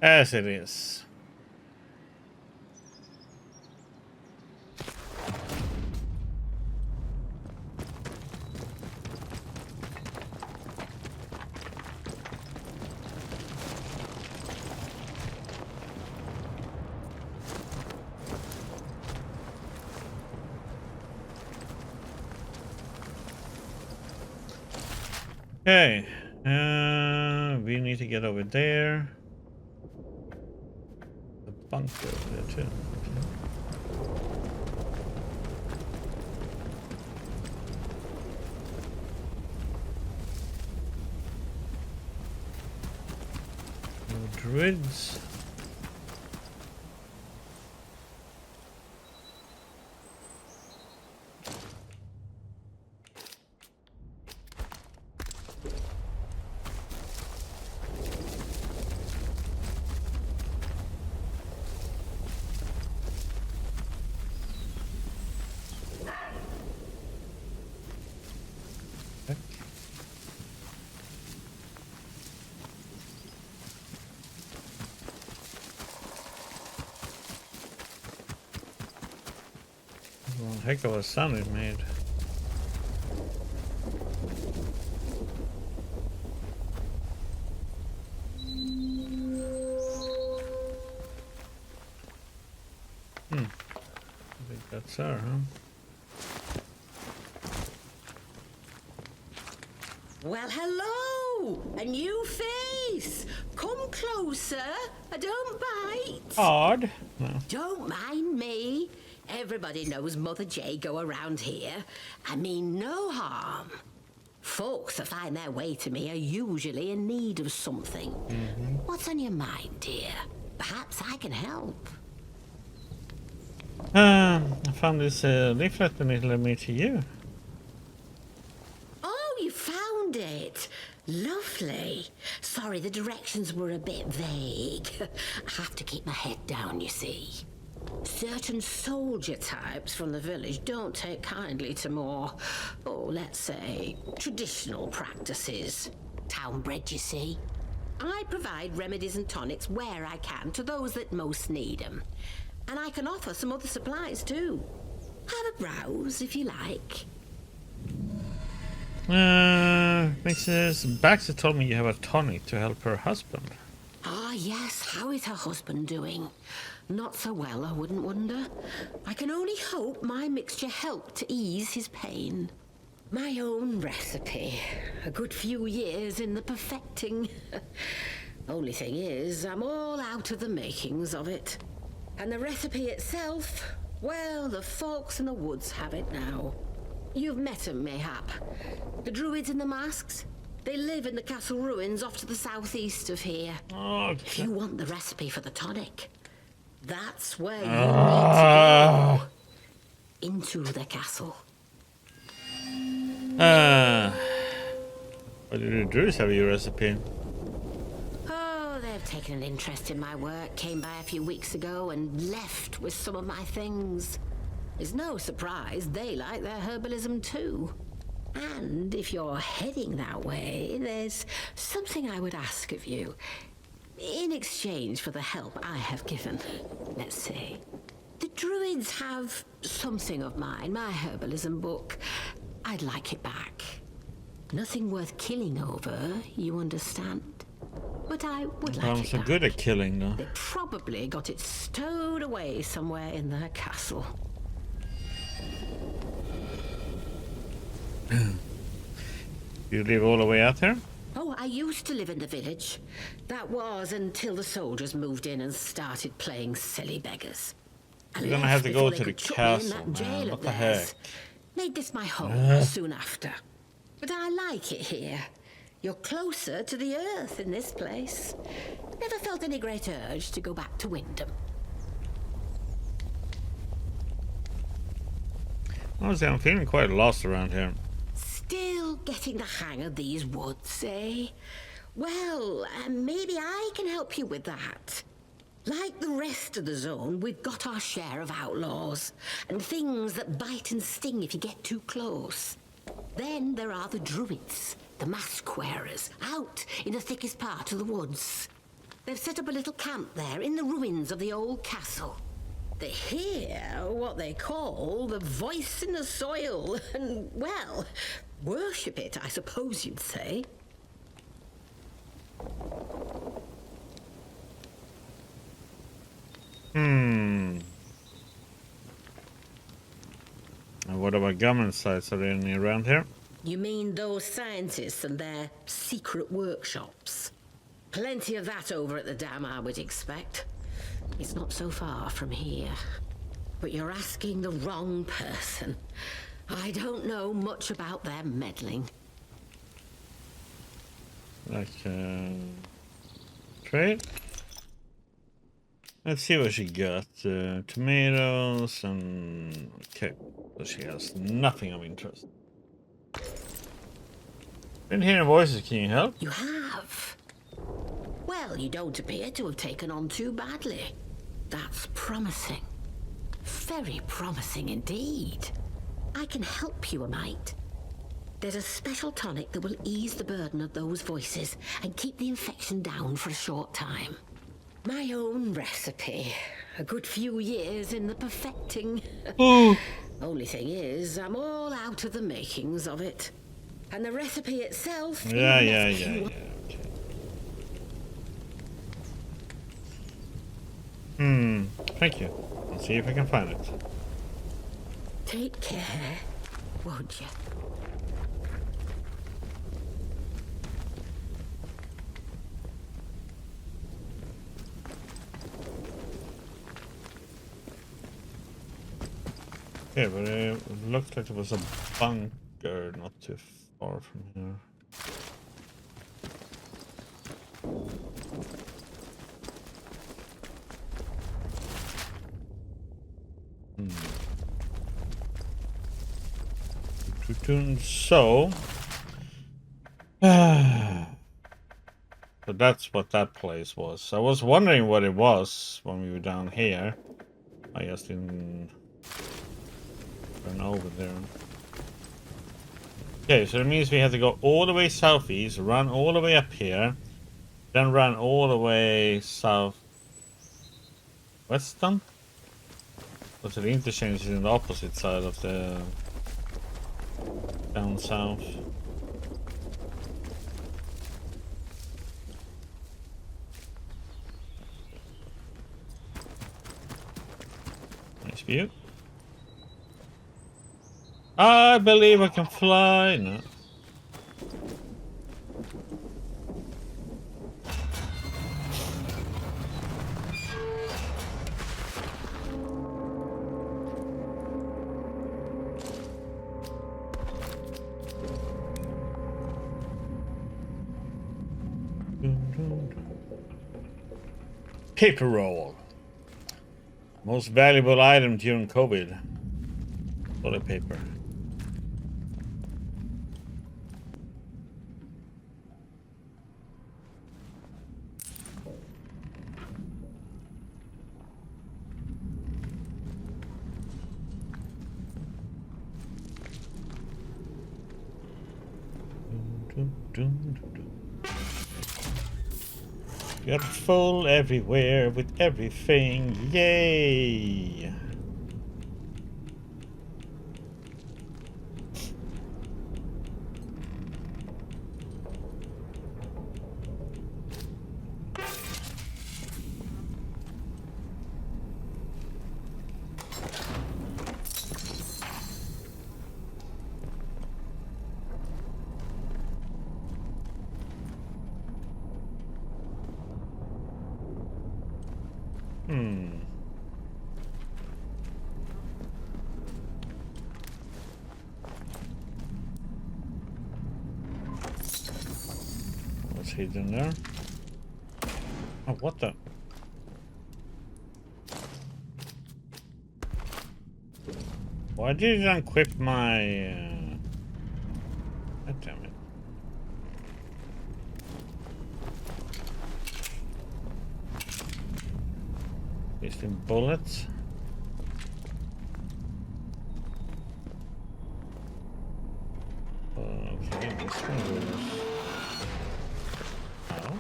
As it is. Okay, we need to get over there. The bunker over there too. Okay. No druids. Well, heck of a sound it made. I think that's her, huh? Well, hello! A new face! Come closer. Don't bite. Odd. No. Don't mind me. Everybody knows Mother J go around here. I mean no harm. Folks that find their way to me are usually in need of something. What's on your mind, dear? Perhaps I can help. I found this leaflet and it led me to you. Oh, you found it. Lovely. Sorry, the directions were a bit vague. I have to keep my head down, you see. Certain soldier types from the village don't take kindly to more, let's say, traditional practices. Town-bred, you see. I provide remedies and tonics where I can to those that most need them. And I can offer some other supplies, too. Have a browse, if you like. Mrs. Baxter told me you have a tonic to help her husband. Ah, yes. How is her husband doing? Not so well, I wouldn't wonder. I can only hope my mixture helped to ease his pain. My own recipe. A good few years in the perfecting. Only thing is, I'm all out of the makings of it. And the recipe itself, well, the folks in the woods have it now. You've met 'em, mayhap. The druids in the masks? They live in the castle ruins off to the southeast of here. Oh, If you want the recipe for the tonic, that's where you need to go. Into the castle. What did the druids have your recipe? Oh, they've taken an interest in my work, came by a few weeks ago and left with some of my things. It's no surprise they like their herbalism too. And if you're heading that way, there's something I would ask of you. In exchange for the help I have given, let's say. The druids have something of mine, my herbalism book. I'd like it back. Nothing worth killing over, you understand? But I would like I'm it so back. good at killing, though. They probably got it stowed away somewhere in their castle. You live all the way out there? Oh, I used to live in the village. That was until the soldiers moved in and started playing silly beggars. I You're gonna left have to go before to they the could chuck me in castle, that man. jail What of the theirs. heck? Made this my home soon after. But I like it here. You're closer to the earth in this place. Never felt any great urge to go back to Wyndham. Honestly, I'm feeling quite lost around here. Still getting the hang of these woods, eh? Well, maybe I can help you with that. Like the rest of the zone, we've got our share of outlaws and things that bite and sting if you get too close. Then there are the druids, the mask wearers, out in the thickest part of the woods. They've set up a little camp there in the ruins of the old castle. They hear what they call the voice in the soil and, well, worship it, I suppose you'd say. And what about government sites? Are there any around here? You mean those scientists and their secret workshops? Plenty of that over at the dam, I would expect. It's not so far from here. But you're asking the wrong person. I don't know much about their meddling. Like, trade? Let's see what she got. Tomatoes and... Okay, so she has nothing of interest. Been hearing voices, can you help? You have? Well, you don't appear to have taken on too badly. That's promising. Very promising indeed. I can help you a mite. There's a special tonic that will ease the burden of those voices and keep the infection down for a short time. My own recipe. A good few years in the perfecting. Only thing is, I'm all out of the makings of it. And the recipe itself... Yeah. Thank you. Let's see if I can find it. Take care, won't you? Okay, but it looked like there was a bunker not too far from here. So, so that's what that place was. I was wondering what it was when we were down here. I just didn't run over there. Okay, so it means we have to go all the way southeast, run all the way up here, then run all the way south western. But the interchange is in the opposite side of the down south. Nice view. I believe I can fly. No. Paper roll. Most valuable item during COVID. Toilet paper. Got full everywhere with everything. Yay! What's hidden there? Oh, what the? Why did you unequip my... God damn it. Wasting bullets. Okay, this one goes... Oh.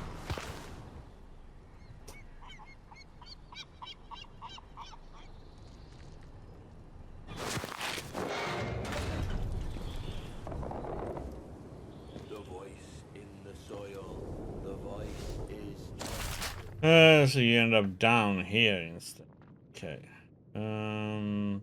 So you end up down here instead. Okay. Uh,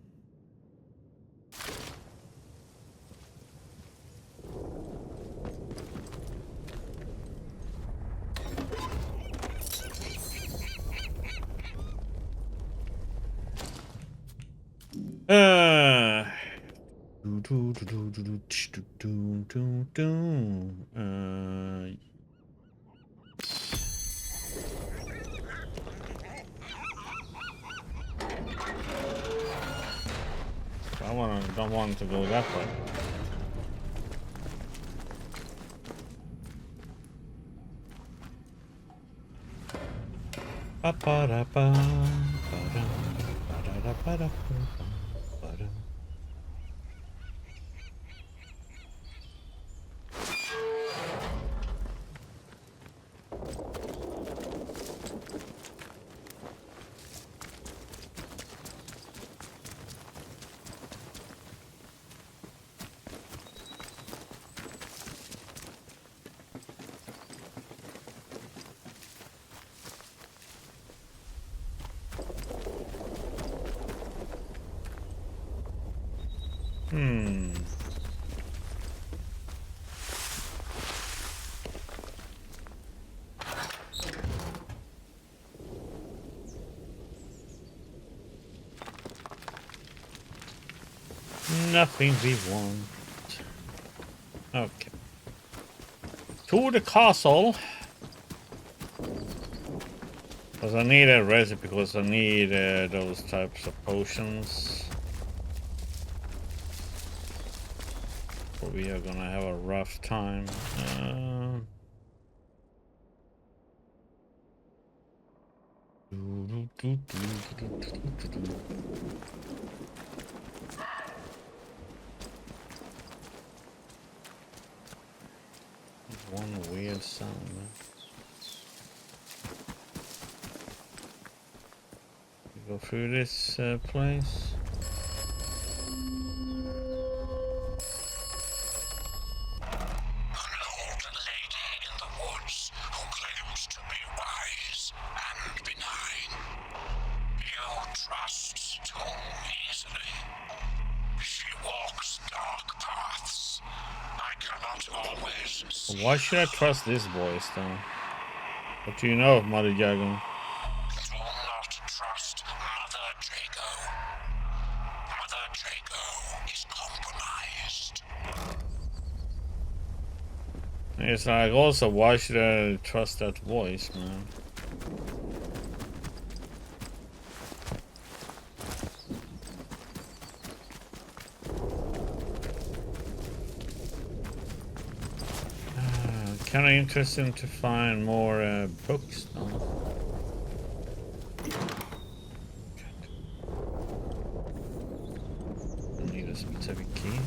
don't want to go that way. Nothing we want. Okay. To the castle. Because I need a recipe, because I need those types of potions. Or we are gonna have a rough time. One weird sound. Go through this place. Why should I trust this voice, though? What do you know of Mother Dragon? Do not trust Mother Draco. Mother Draco is compromised. It's like, also, why should I trust that voice, man? Kind of interesting to find more books, though. I need a specific key.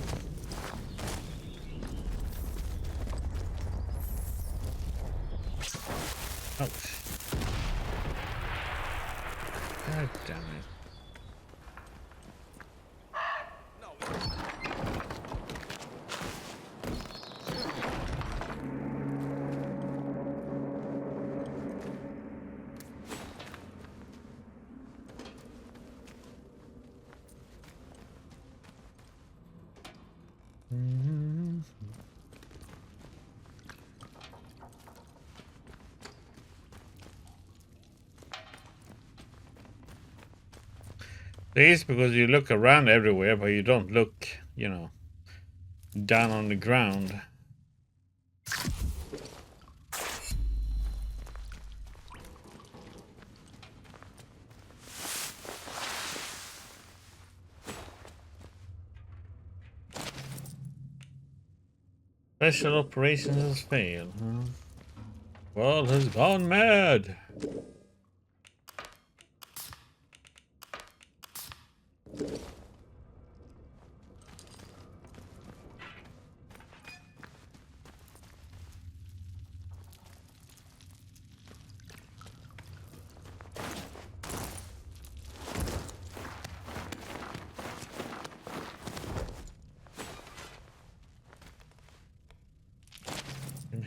Oh, God damn it. This because you look around everywhere, but you don't look, you know, down on the ground. Special operations has failed, huh? World has gone mad.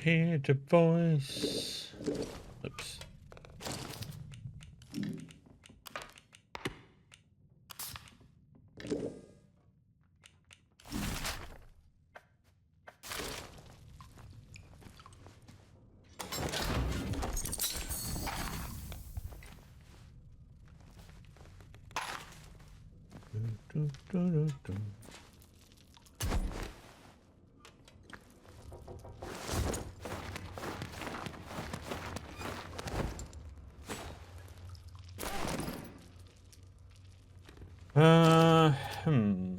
Hear the voice. Oops. Hmm.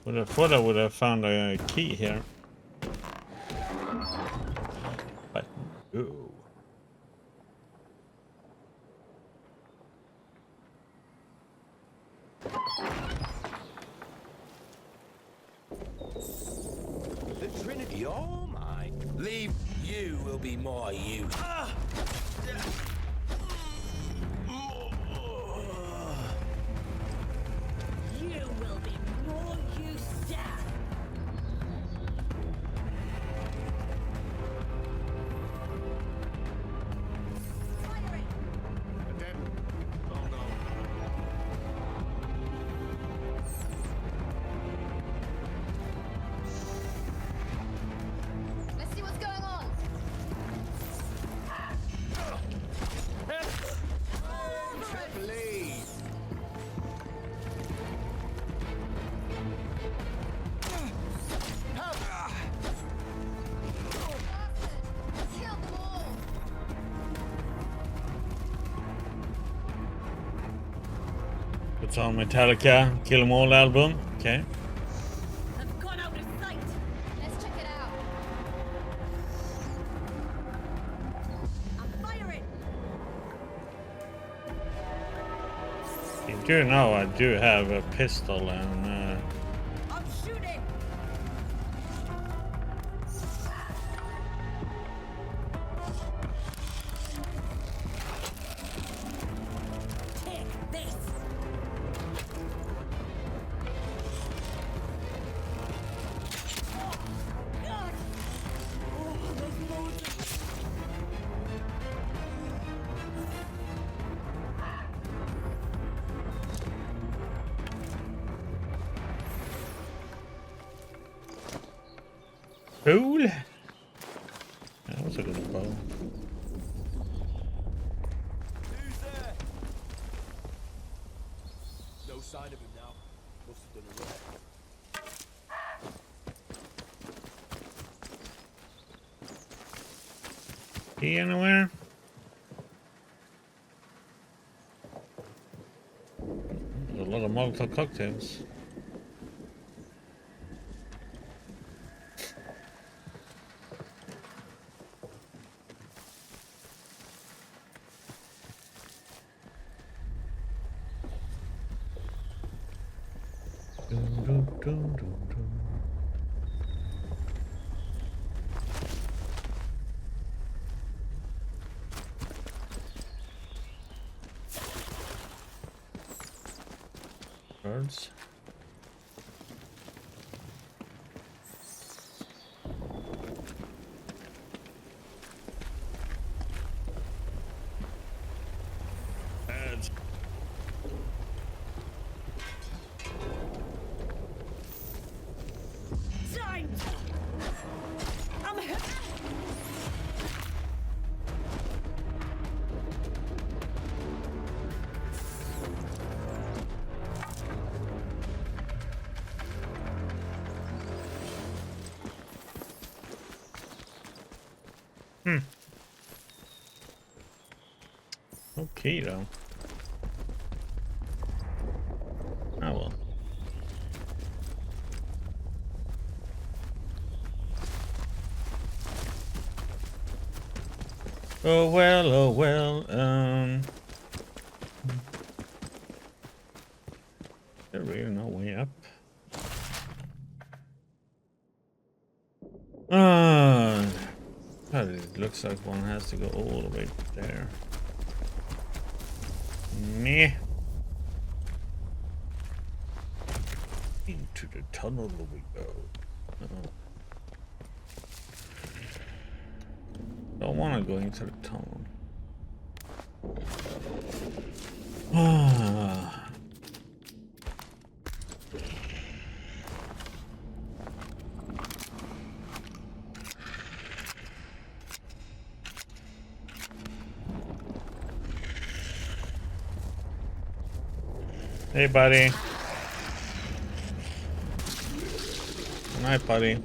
Would have thought I would have found a key here. But no. The Trinity, oh my. Leave, you will be more use. You will be more use, Dad. Let's see what's going on. Please. Kill them all. It's on Metallica Kill 'Em All album. Okay. Have gone out of sight. Let's check it out. I'm firing. You do know I do have a pistol and I'm shooting. Take this. God. Oh, there's loads of cool. That was a little bow. Who's there? No sign of him now. Must have done a wreck. Key anywhere? There's a lot of Molotov cocktails. Dun, dun, dun, dun, dun. Birds. Birds. time. I'm hit. Okay, though. Oh well. Oh well, oh well. There really no way up. But it looks like one has to go all the way there. Meh. Into the tunnel we go. Oh. Don't want to go into the tunnel. Hey, buddy. Good night, buddy.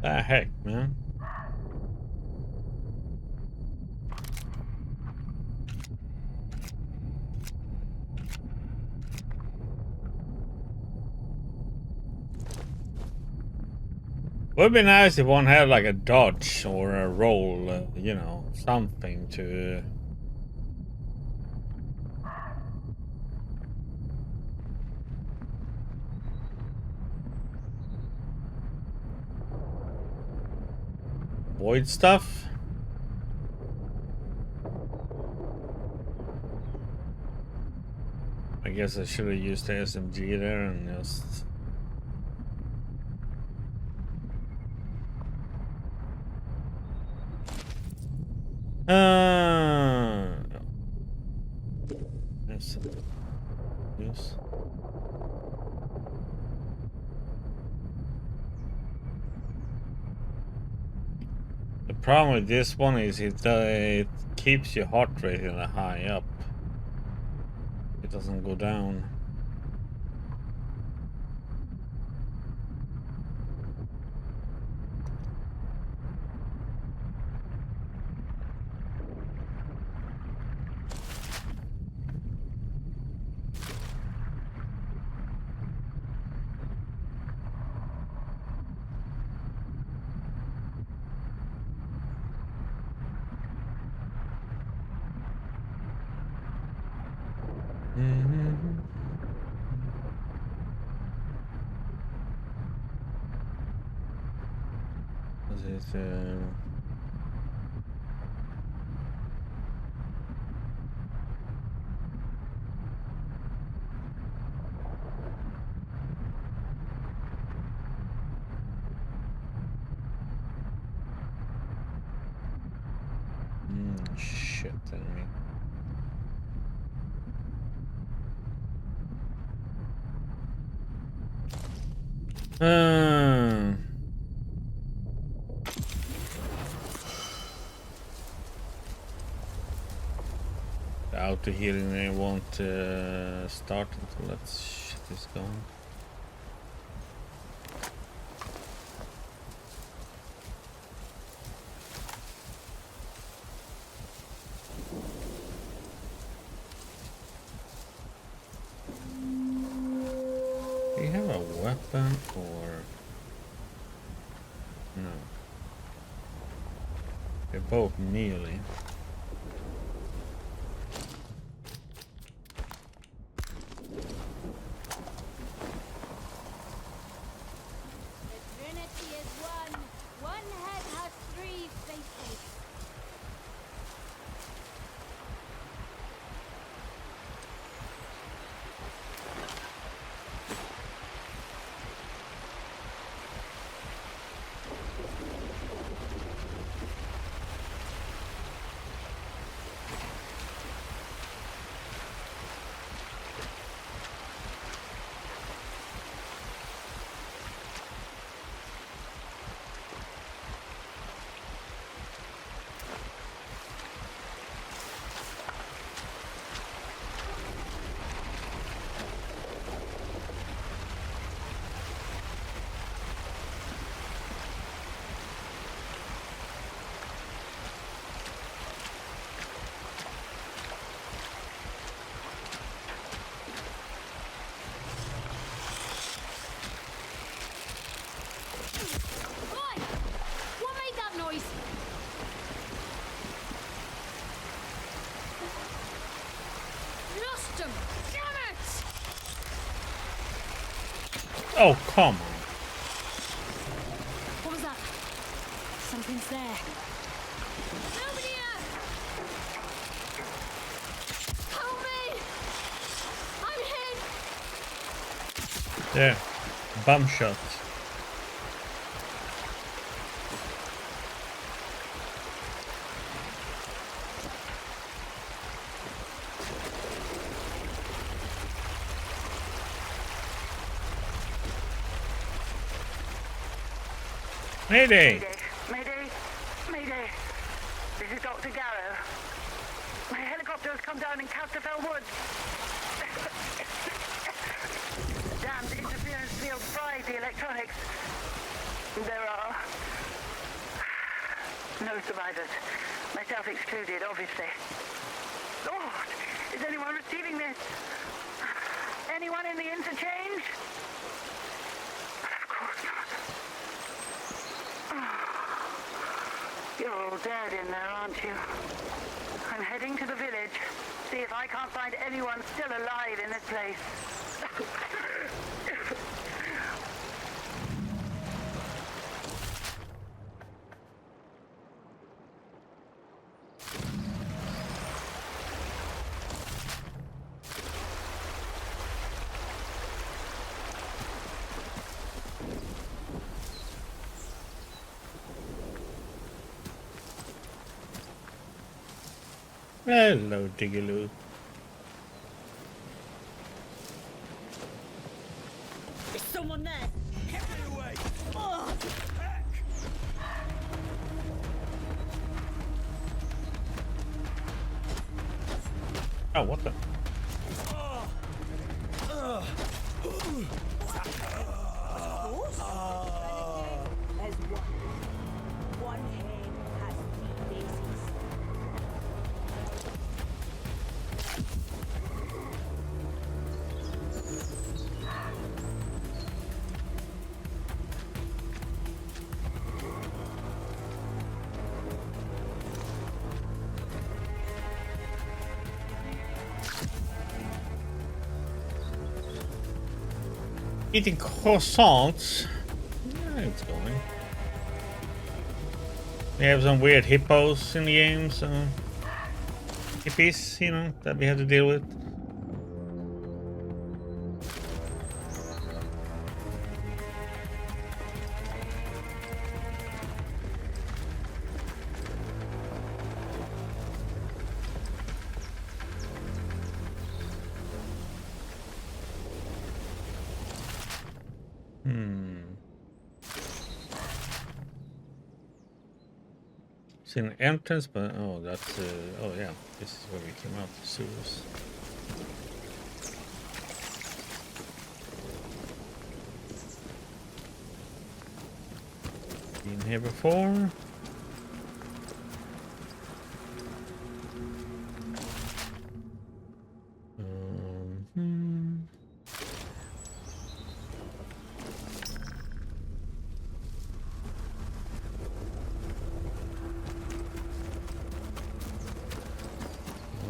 The heck, man? Would be nice if one had like a dodge or a roll, you know, something to. Avoid stuff. I guess I should have used the SMG there and just. Yes. Yes. The problem with this one is it keeps your heart rate in a high up. It doesn't go down. Is it, shit, enemy. The auto healing won't start until that shit is gone. Do you have a weapon or no? They're both melee. The Trinity is one. One head has three faces. Oh, come on. What was that? Something's there. Nobody here! Help me! I'm hit! There. Bum shot. Mayday! Mayday! Mayday! This is Dr. Garrow. My helicopter has come down in Casterfell Woods. Damned interference field fried the electronics. There are no survivors. Myself excluded, obviously. Lord, is anyone receiving this? Anyone in the interchange? Of course not. You're all dead in there, aren't you? I'm heading to the village. See if I can't find anyone still alive in this place. Hello, Diggaloo. Is someone there? Get me away! Oh! Oh, what the? As one head has 3 faces. Eating croissants. Yeah, it's going. We have some weird hippos in the game, so hippies, you know, that we have to deal with. It's an entrance, but oh, that's oh yeah, this is where we came out to sewers. Been here before.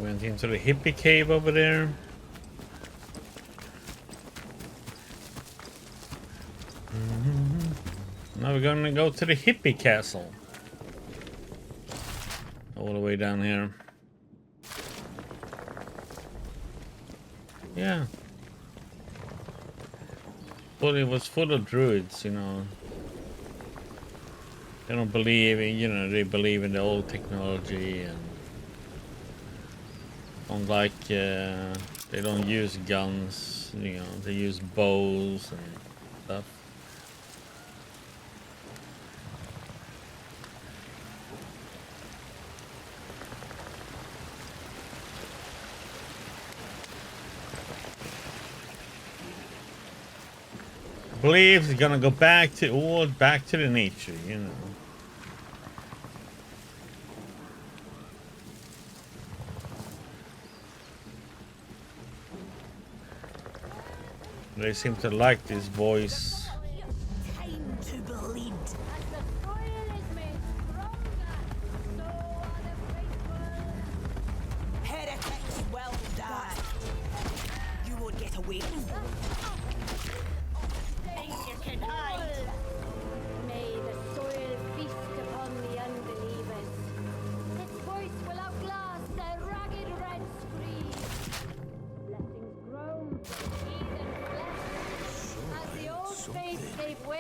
Went into the hippie cave over there. Now we're gonna go to the hippie castle. All the way down here. Yeah. But it was full of druids, you know. They don't believe in, you know, they believe in the old technology and unlike they don't use guns, you know, they use bows and stuff. Believes it's gonna go back to the nature, you know. They seem to like this voice. Time to bleed. As the soil is made stronger, so are the faithful. Heretics will die. You won't get away.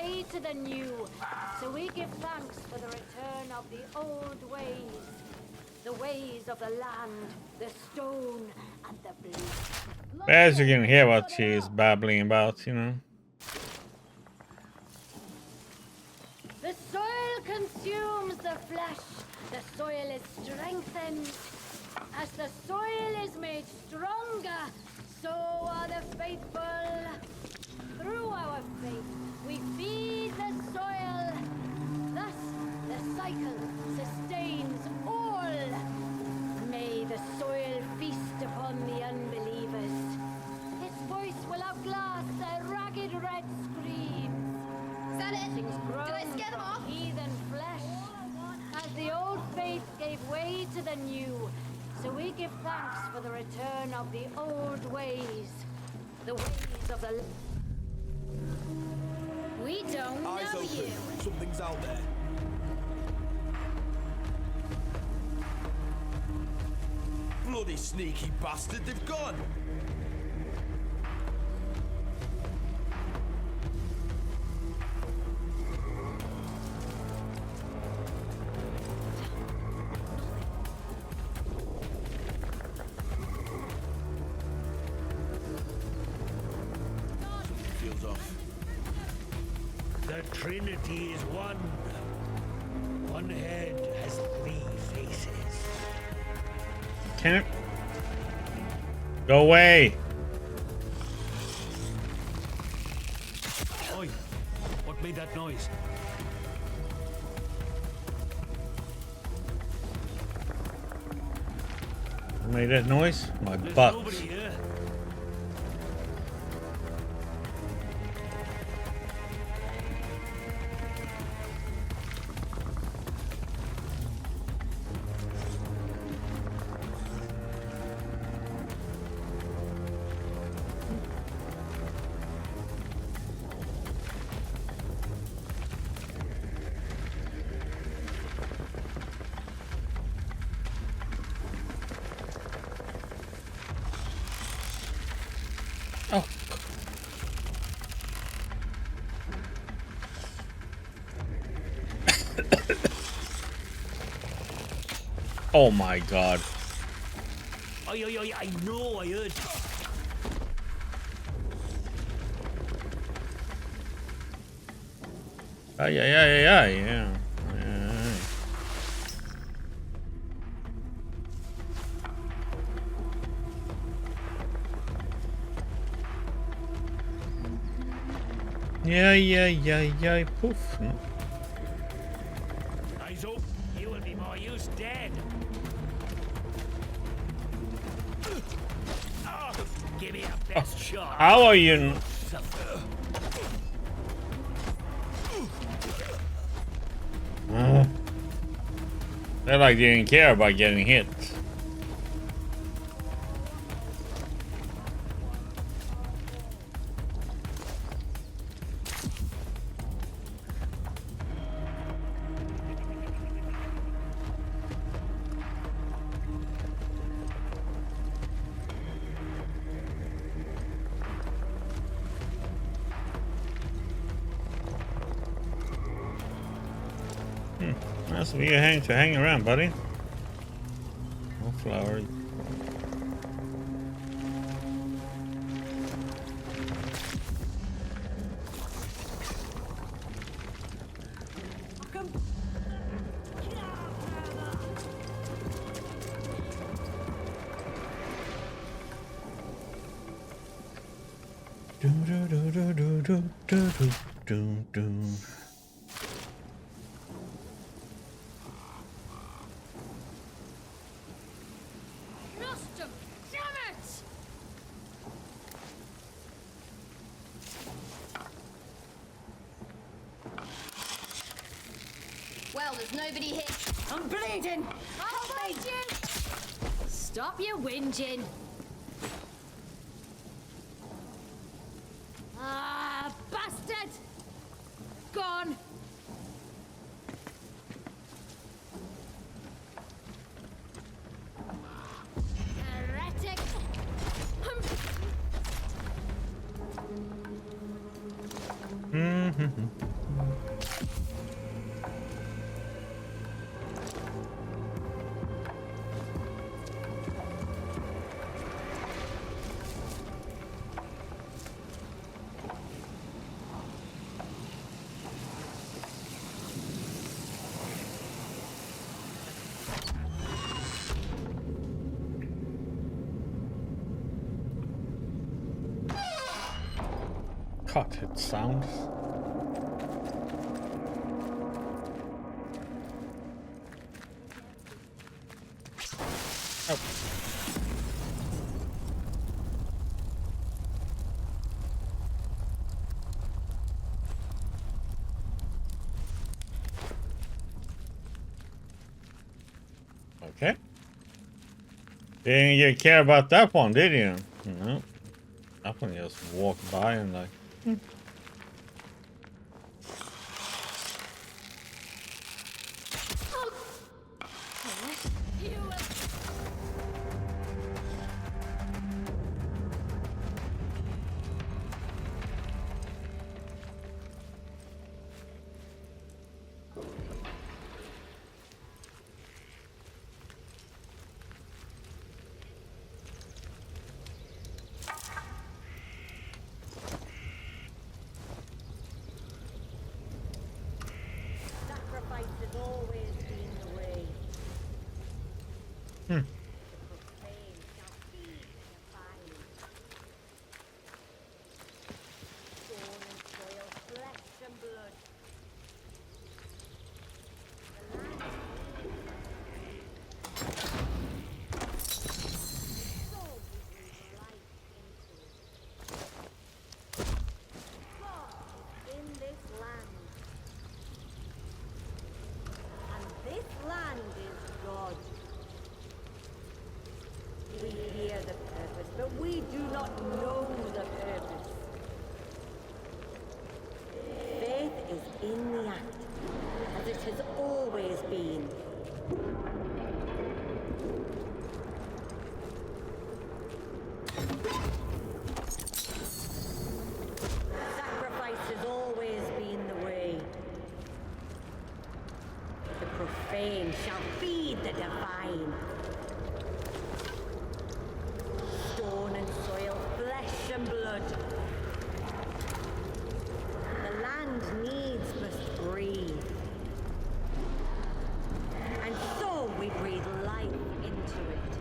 way to the new, so we give thanks for the return of the old ways. The ways of the land, the stone, and the blood. As you can hear what she's babbling about, you know. The soil consumes the flesh. The soil is strengthened. As the soil is made stronger, so are the faithful. Through our faith, we feed the soil. Thus, the cycle sustains all. May the soil feast upon the unbelievers. His voice will outlast their ragged red screams. Is that it? Things grow Did I scare them off? from heathen flesh. As the old faith gave way to the new, so we give thanks for the return of the old ways. The ways of the... We don't Eyes know open. you. Something's out there. Bloody sneaky bastard, they've gone! Something feels off. The Trinity is one. One head has 3 faces. Can it go away? Oi! What made that noise? Who made that noise? My There's butt. nobody here. Oh. Oh my god. Oi, I know, I heard. Ay, ay, ay, ay, ay, yeah. Yeah, poof. No. Eyes open. You will be more use dead. Give me a best shot. How are you? They like didn't care about getting hit. Nice of you to hang around, buddy. No flower. Do do do do do do do do do. Nostrum, damn it! Well, there's nobody here. I'm bleeding. I'll find you! Stop your whinging. Ah, bastard! Gone. Heretic. Mm-hmm. God, it sounds. Oh. Okay. Didn't you care about that one, did you? No. That one just walked by and like. Sacrifice has always been the way. Hmm. The profane shall feed the defiled. Stone and soil, flesh and blood. The land so we breathe life into it. God is in this land. And this land is God. We hear the purpose, but we do not know the purpose. Faith is in the act, as it has always been. Sacrifice has always been the way. The profane shall feed the divine. Stone and soil, flesh and blood. The land needs must breathe. And so we breathe life into it.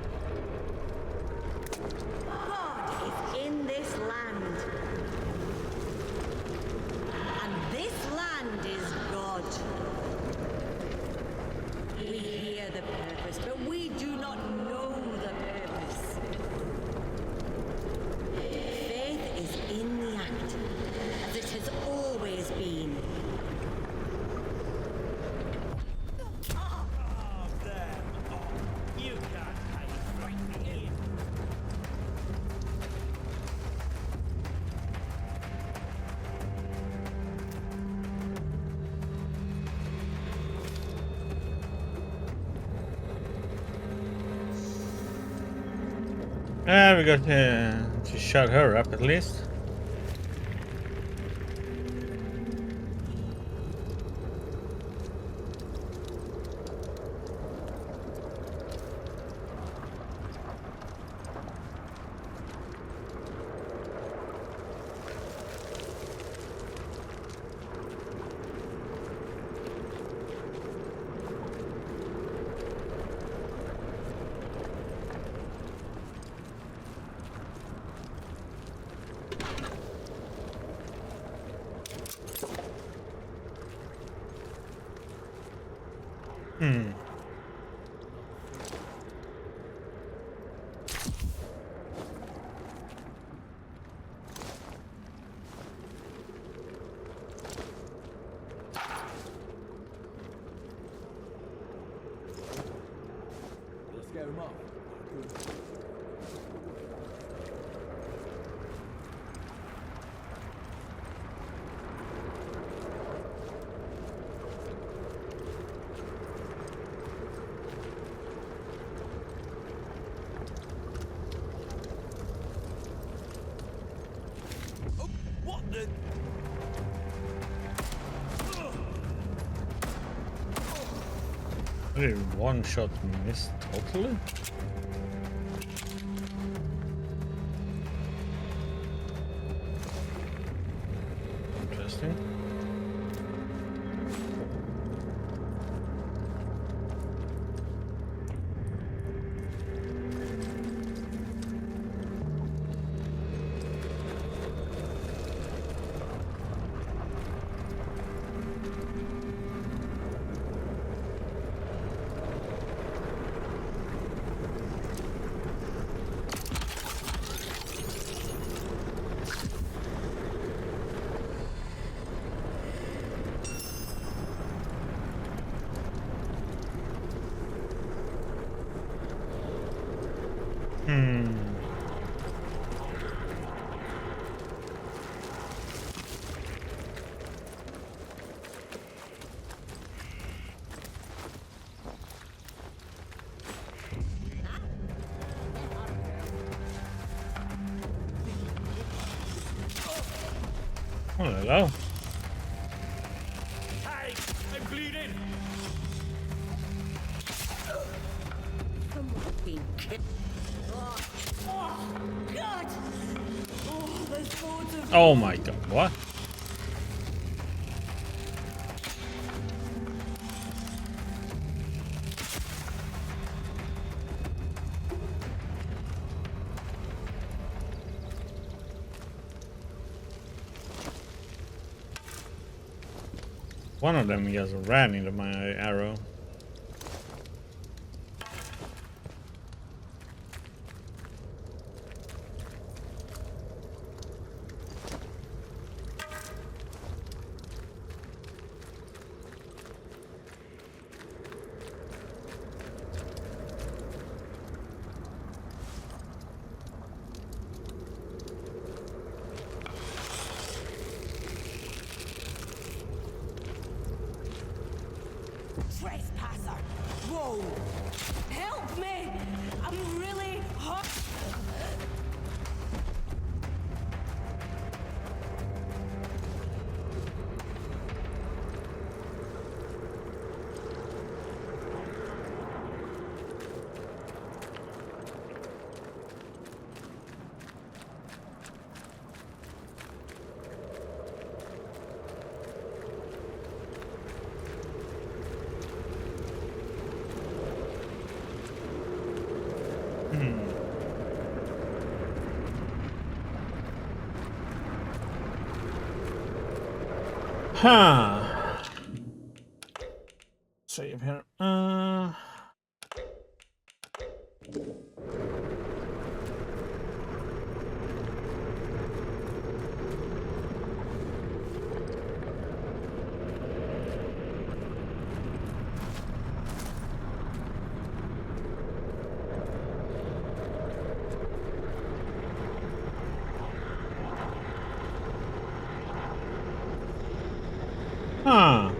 God is in this land. And this land is God. We hear the purpose, but we do not know the purpose. Faith is in the act, as it has always been. Oh, there. Oh, you can't hide from me. We got to shut her up at least. Let's scare him off. Oh, what the? Really, one shot missed totally. Interesting. Hmm. Oh, hello. Hey, I'm bleeding. Someone's been killed. Oh, God! Oh, there's loads of... Oh my god, what? One of them just ran into my arrow. Trespasser! Whoa! Help me! I'm really hot! Huh. Save here. Huh.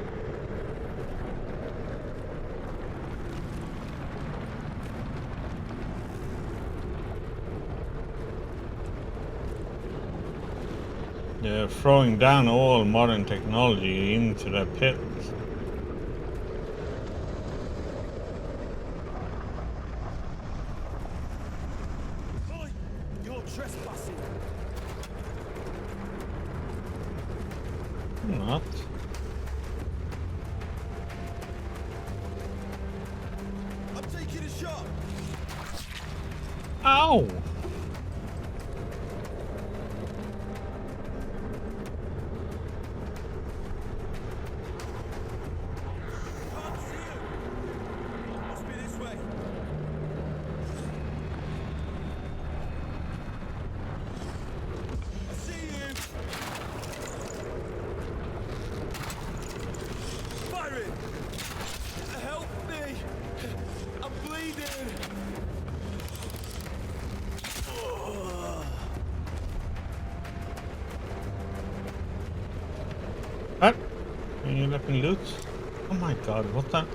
They're throwing down all modern technology into the pit. Oi! You're trespassing. Not. I'm taking a shot. Ow! Can't see you. Must be this way. I see you. Firing. Help me. I'm bleeding. What? Can you let me loot? Oh my god, what the?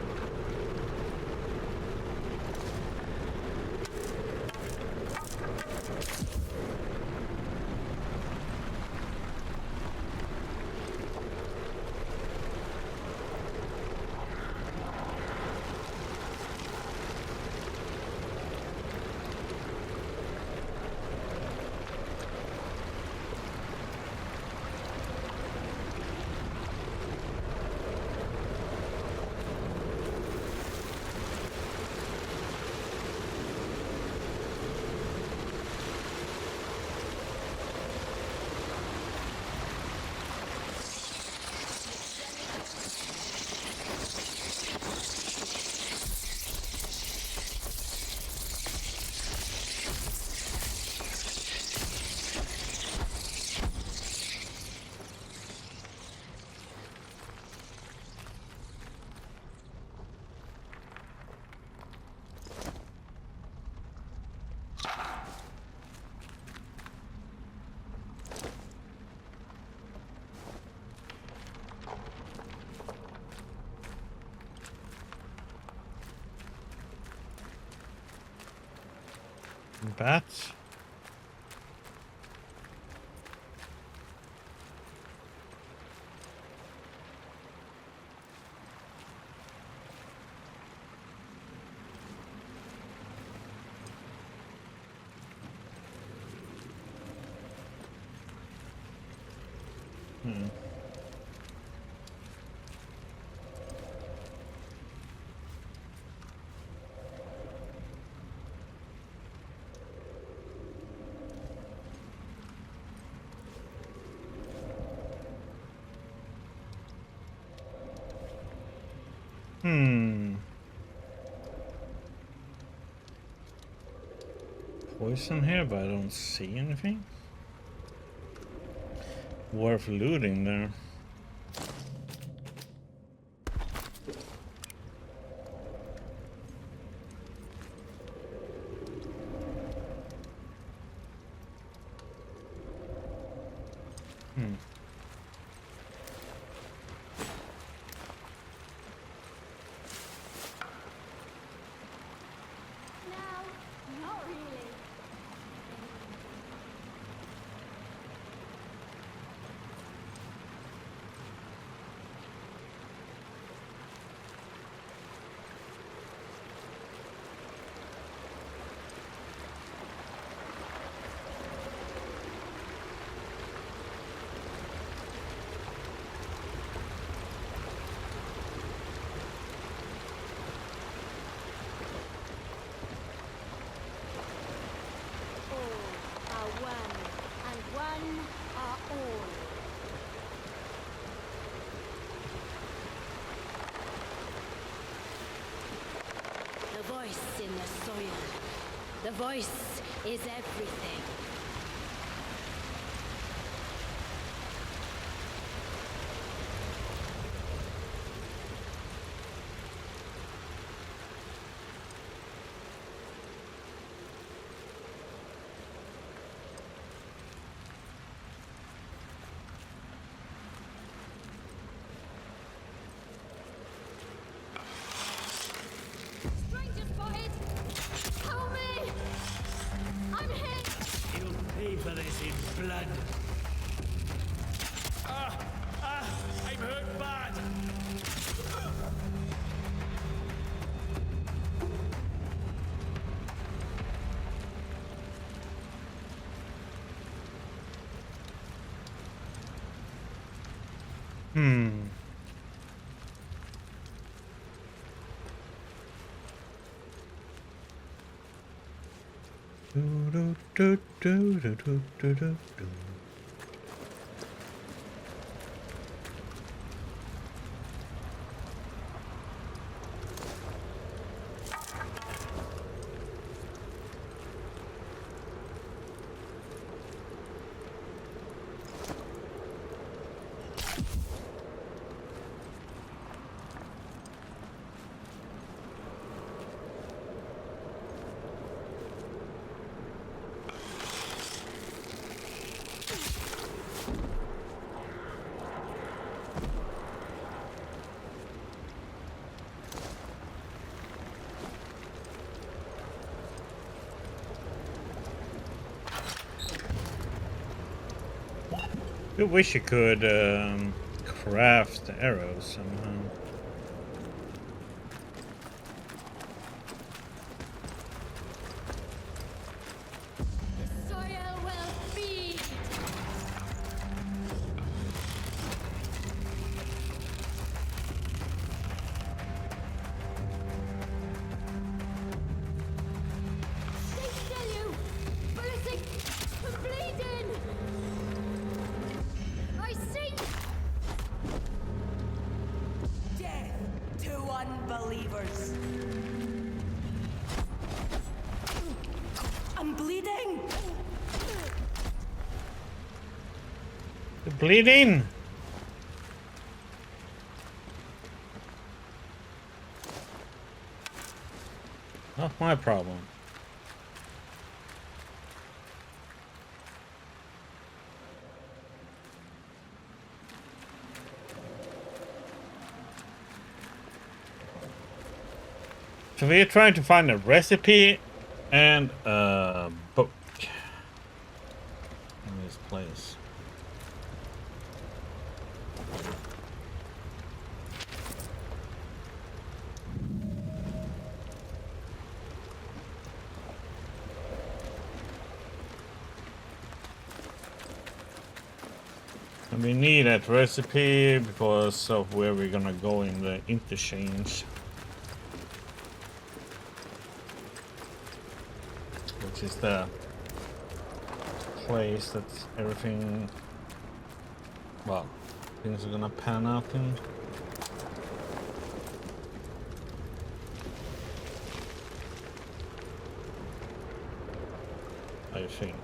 Bats. Poison here, but I don't see anything worth looting there. No, not really. All are one, and one are all. The voice in the soil. The voice is everything. Stranger spotted! Help me! I'm hit! He'll pay for this in blood. I'm hurt bad. I wish you could craft arrows somehow. The soil will feed! Stay still, you! Ballistic! I'm bleeding! I see! Death to unbelievers. I'm bleeding. You're bleeding! Not my problem. So we're trying to find a recipe And a book in this place. And we need that recipe because of where we're gonna go in the interchange. Which is the place that everything, well, things are gonna pan out in. I think.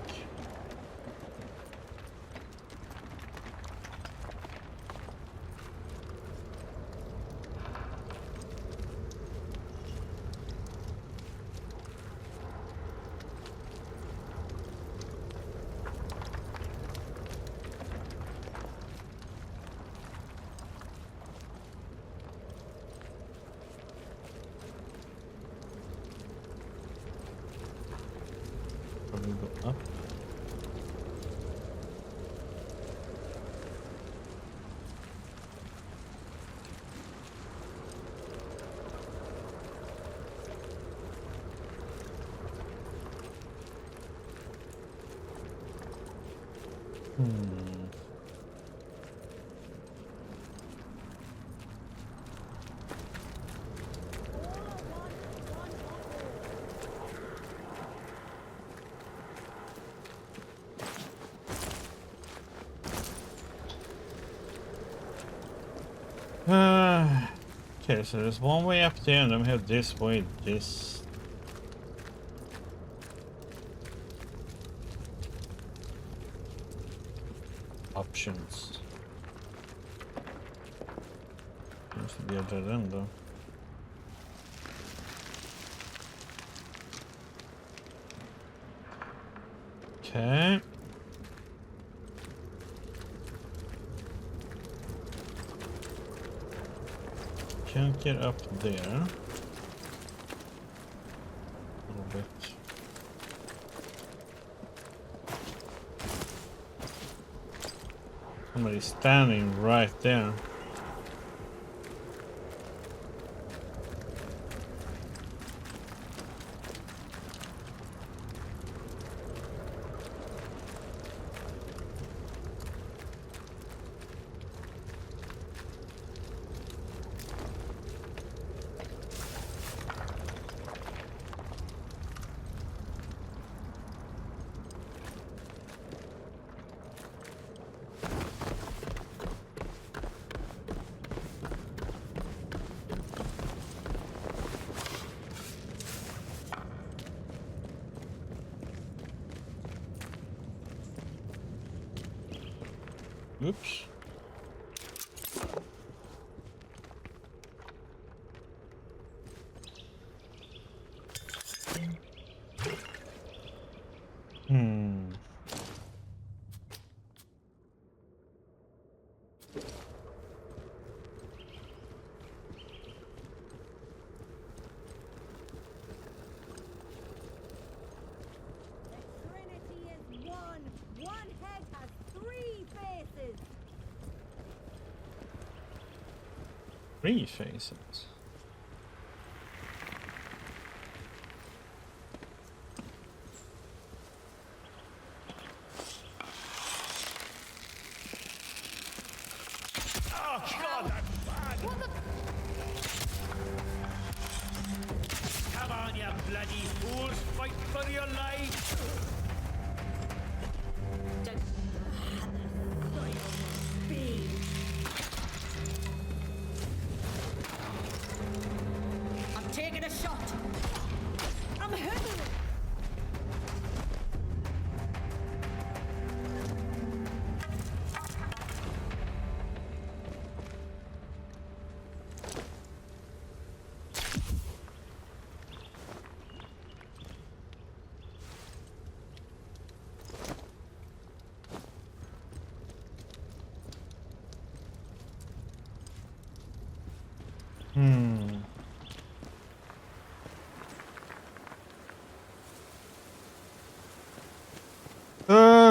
Probably go up. Okay, so there's one way up there, and then we have this way, this. Options. Seems to be a dead end, though. Okay. Can't get up there. A little bit. Somebody's standing right there. Oops. One head has 3 faces. 3 faces. Oh, God, that's bad. Come on, you bloody fools. Fight for your lives. I'm taking a shot. I'm hitting it.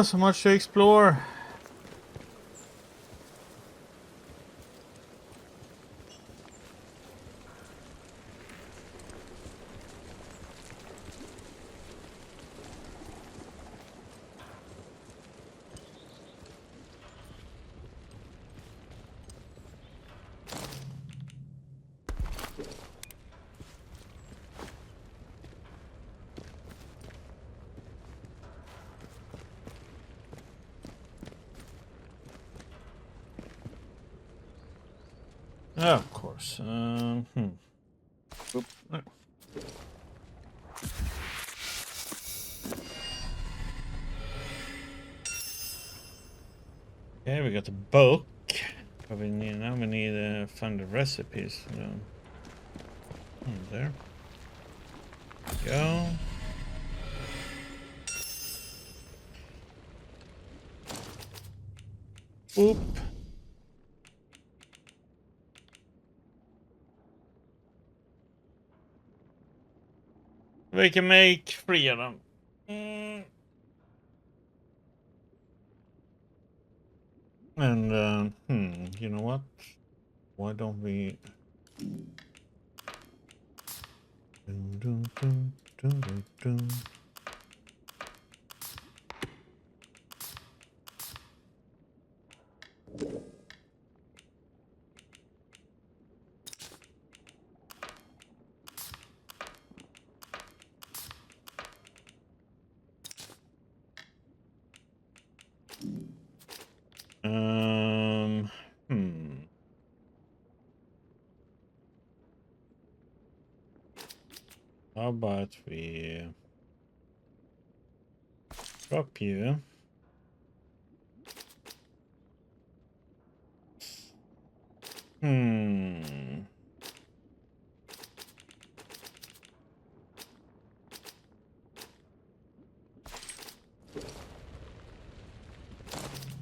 So much to explore. Oh, of course. Oop. No. Okay, we got the book. But we need now. We need to find the recipes. There. Go. Oop. We can make 3 of them. And you know what? Why don't we? Dun, dun, dun, dun, dun, dun. Hmm. How about we drop you? Hmm.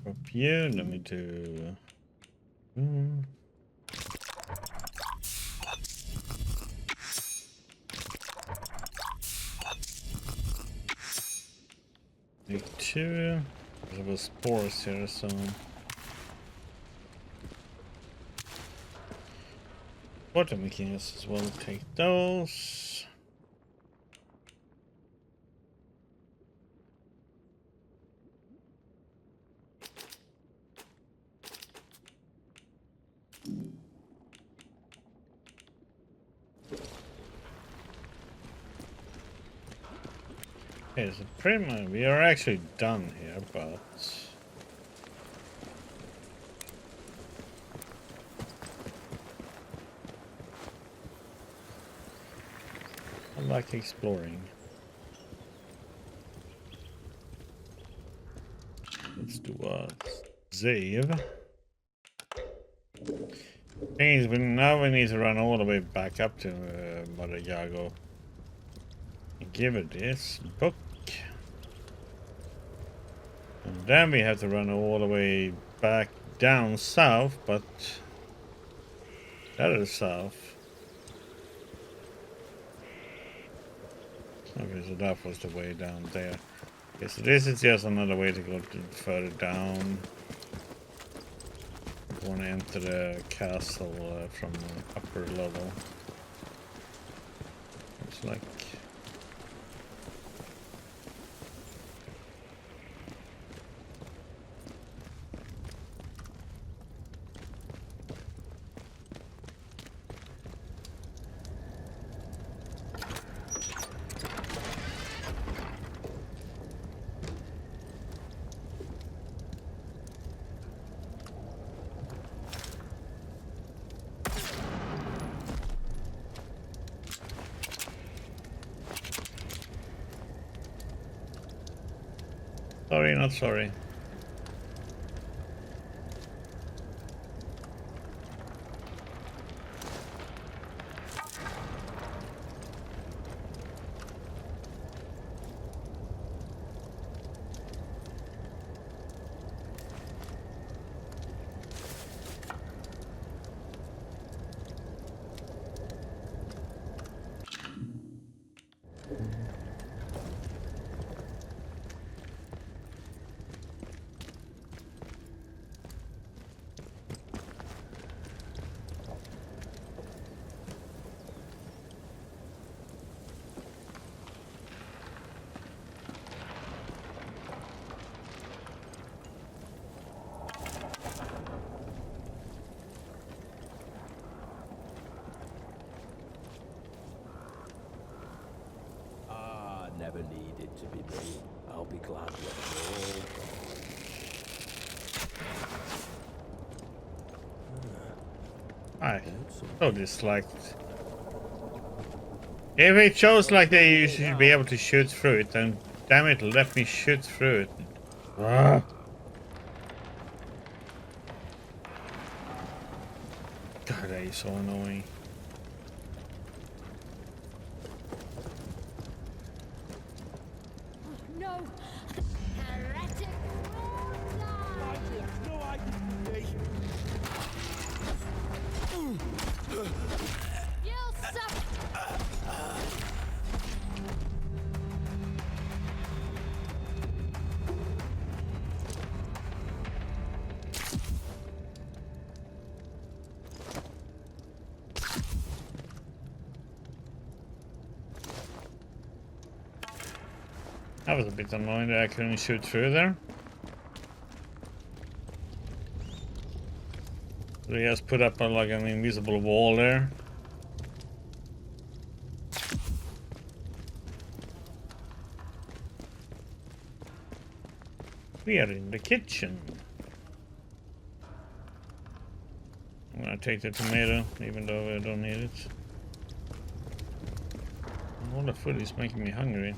Drop you. Let me do. Make 2. There was spores here, so. Water we can use as well. Take those. Okay, so pretty much we are actually done here, but I like exploring. Let's do a save. Thing is, now we need to run all the way back up to Mother Yago. And give it this book. And then we have to run all the way back down south, but that is south. Okay, so that was the way down there. Okay, so this is just another way to go further down. I want to enter the castle from the upper level. It's like... Sorry, not sorry. ever needed to be me, I'll be glad when you're all I gone. so disliked. If it shows like that you should be able to shoot through it, then damn it, let me shoot through it. Ah. God, that is so annoying. No! Heretic You'll suffer! That was a bit annoying that I couldn't shoot through there. So he just put up like an invisible wall there. We are in the kitchen. I'm gonna take the tomato, even though I don't need it. All the food is making me hungry.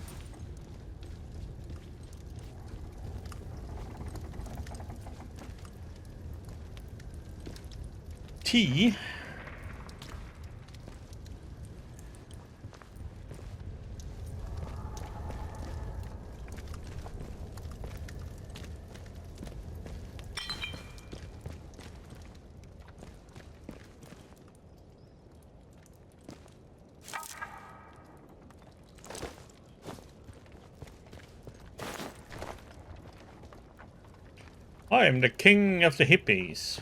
Tea. I am the king of the hippies.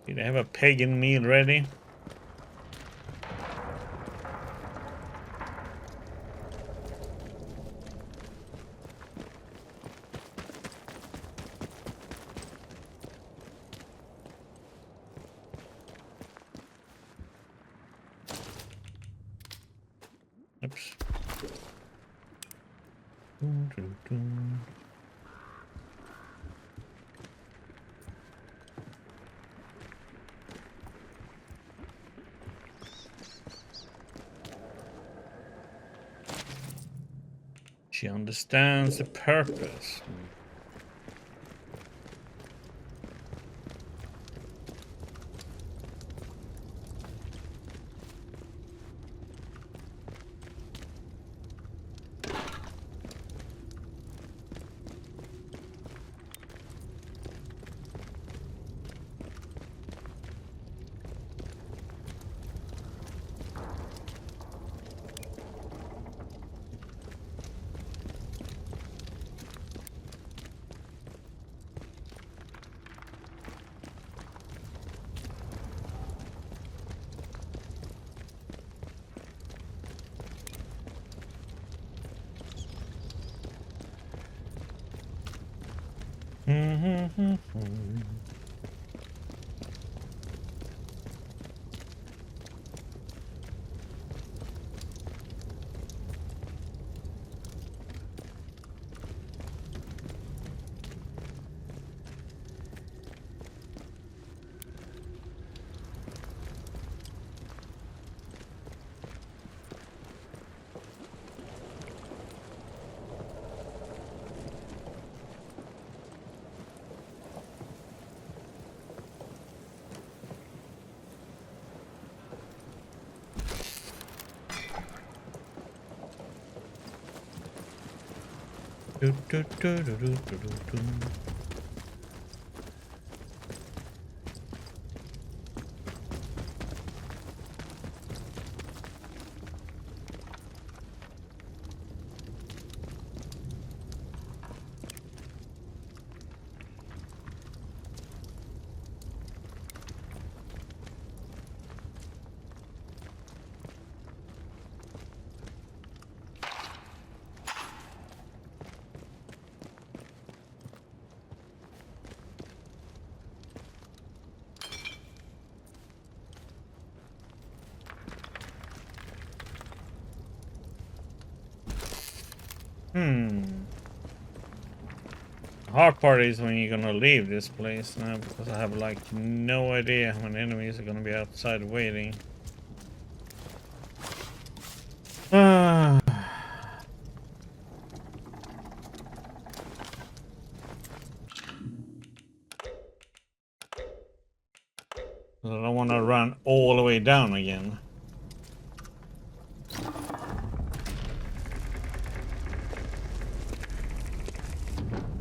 Did I have a pagan meal ready? Oops. Dun, dun, dun. She understands the purpose. Do, do, do, do, do, do, do. The hard part is when you're gonna leave this place now, because I have like no idea how many enemies are gonna be outside waiting. I don't want to run all the way down again.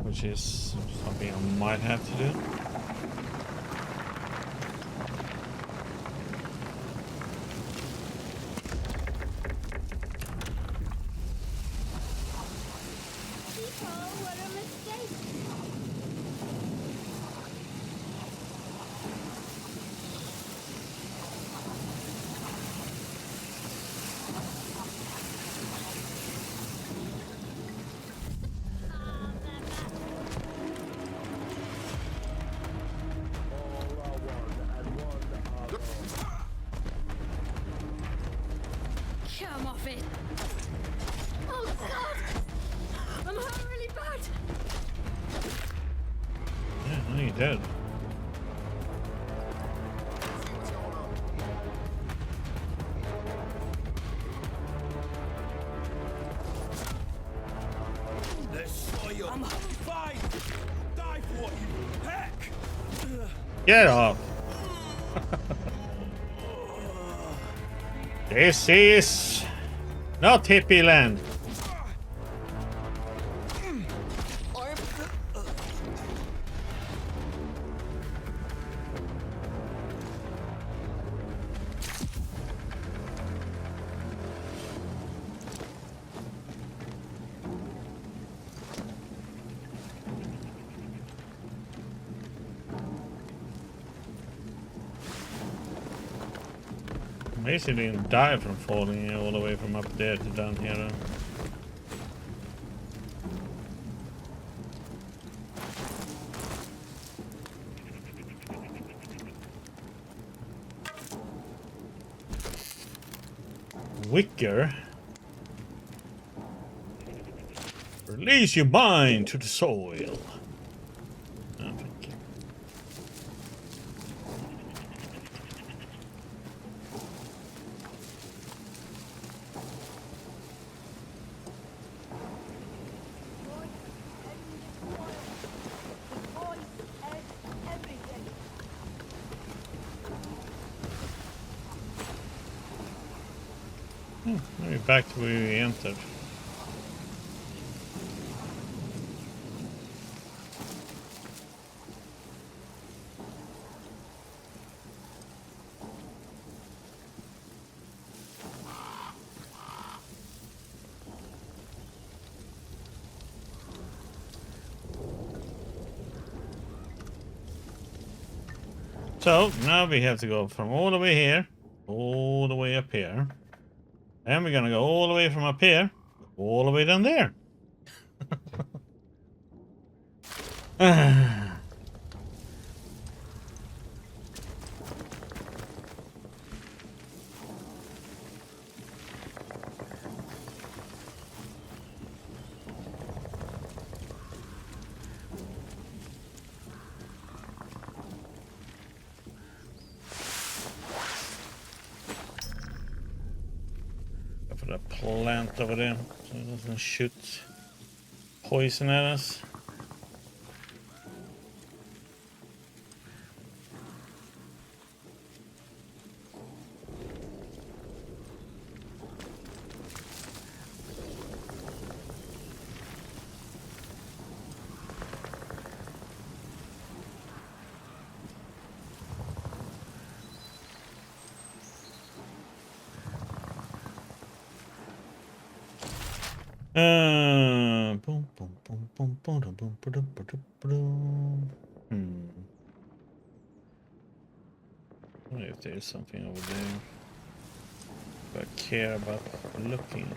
Which is something I might have to do. Oh, what a mistake! Come off it! Oh God! I'm hurt really bad! Yeah, no, you did. The soil. I'm fine. Die for what you heck. Get off. This is not hippie land. Amazing didn't die from falling all the way from up there to down here. Though. Wicker. Release your mind to the soil. Oh, thank you. Maybe back to where we entered. So now we have to go from all the way here, all the way up here. And we're gonna go all the way from up here, all the way down there. For the plant over there so it doesn't shoot poison at us. Boom, boom, boom, boom, boom, boom, boom, boom, boom, boom. I wonder if there's something over there. If I care about looking.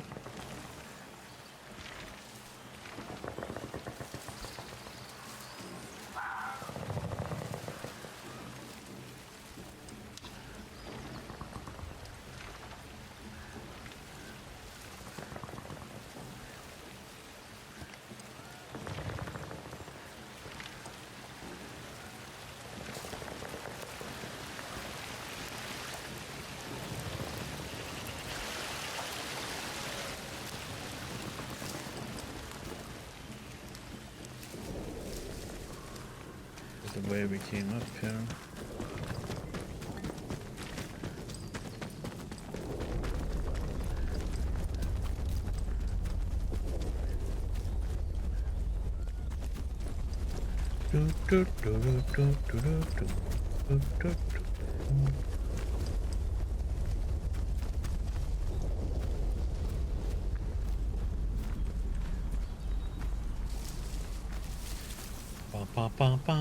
The way we came up here. Ba ba ba ba.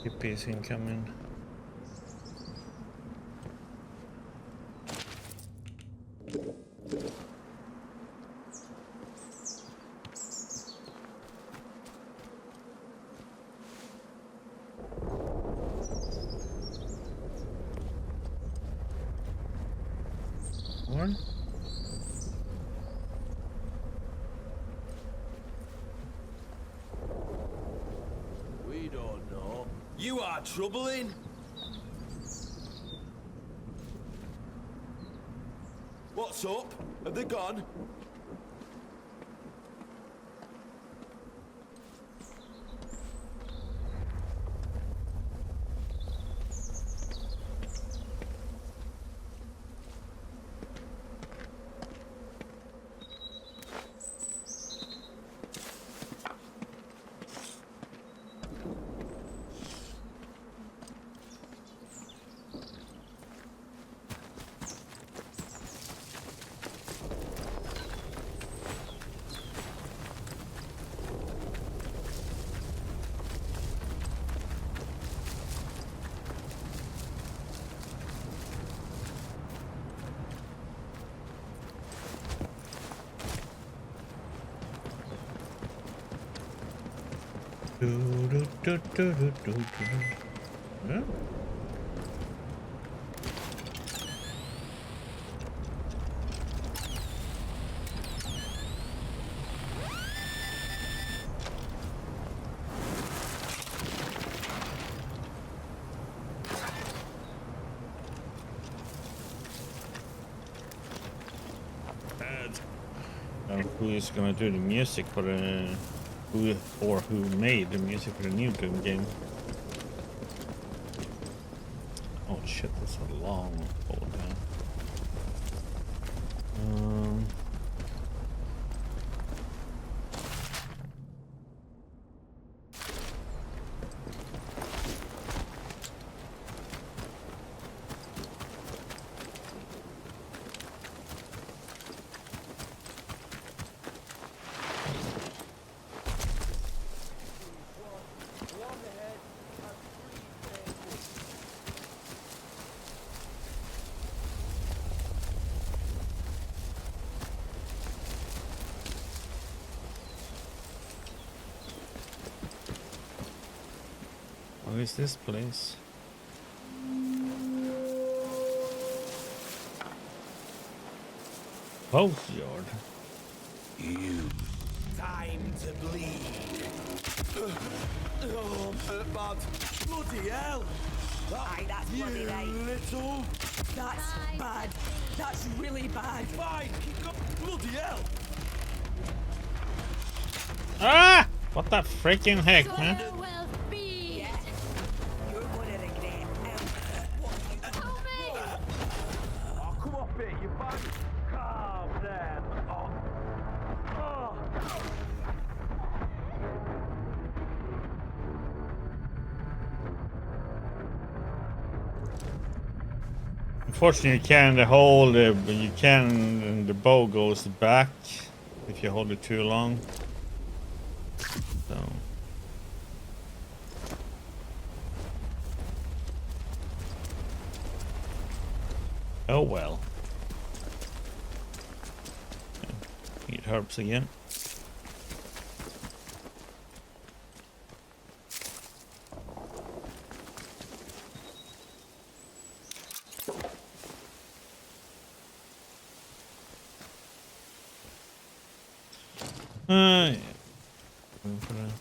Hippies incoming. What? We don't know. You are troubling. What's up? Have they gone? Huh? Who is gonna do the music for the who made the music for the new Doom game? Oh shit, that's a long hold down. What is this place? Post yard. You. Time to bleed. Oh, bad. Bloody hell. Aye, that's bloody right. Little. That's bad. That's really bad. Fine. Keep up. Bloody hell. Ah! What the freaking heck, man? So well feed. Yeah. You're gonna regret Help me! Oh, come off it, you bag. Calm down. Oh. Unfortunately, you can hold it, but you can, and the bow goes back if you hold it too long. So. Oh well. Eat herbs again. Yeah. Going for that.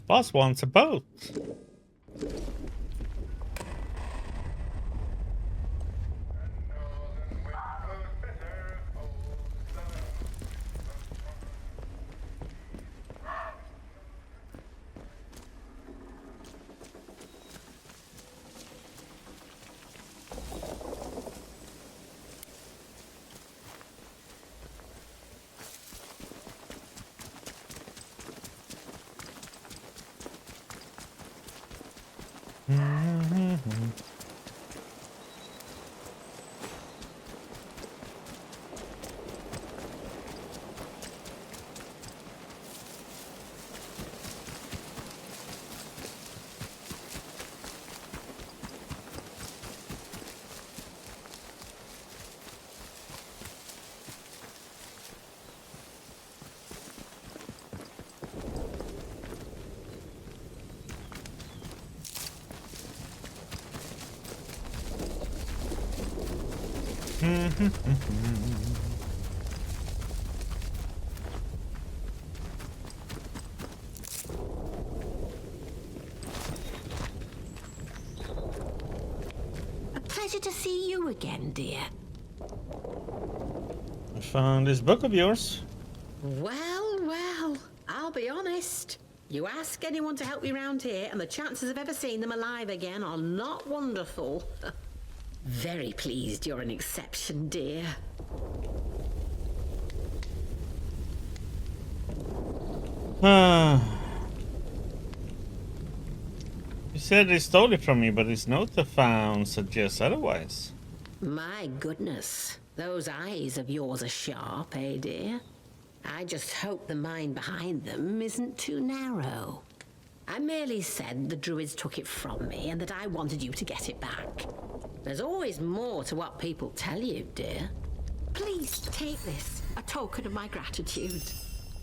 Boss wants a boat. A pleasure to see you again, dear. I found this book of yours. Well, well, I'll be honest. You ask anyone to help you round here, and the chances of ever seeing them alive again are not wonderful. Very pleased you're an exception, dear. You said they stole it from me, but his note I found suggests otherwise. My goodness, those eyes of yours are sharp, eh, dear? I just hope the mind behind them isn't too narrow. I merely said the druids took it from me and that I wanted you to get it back. There's always more to what people tell you, dear. Please take this, a token of my gratitude.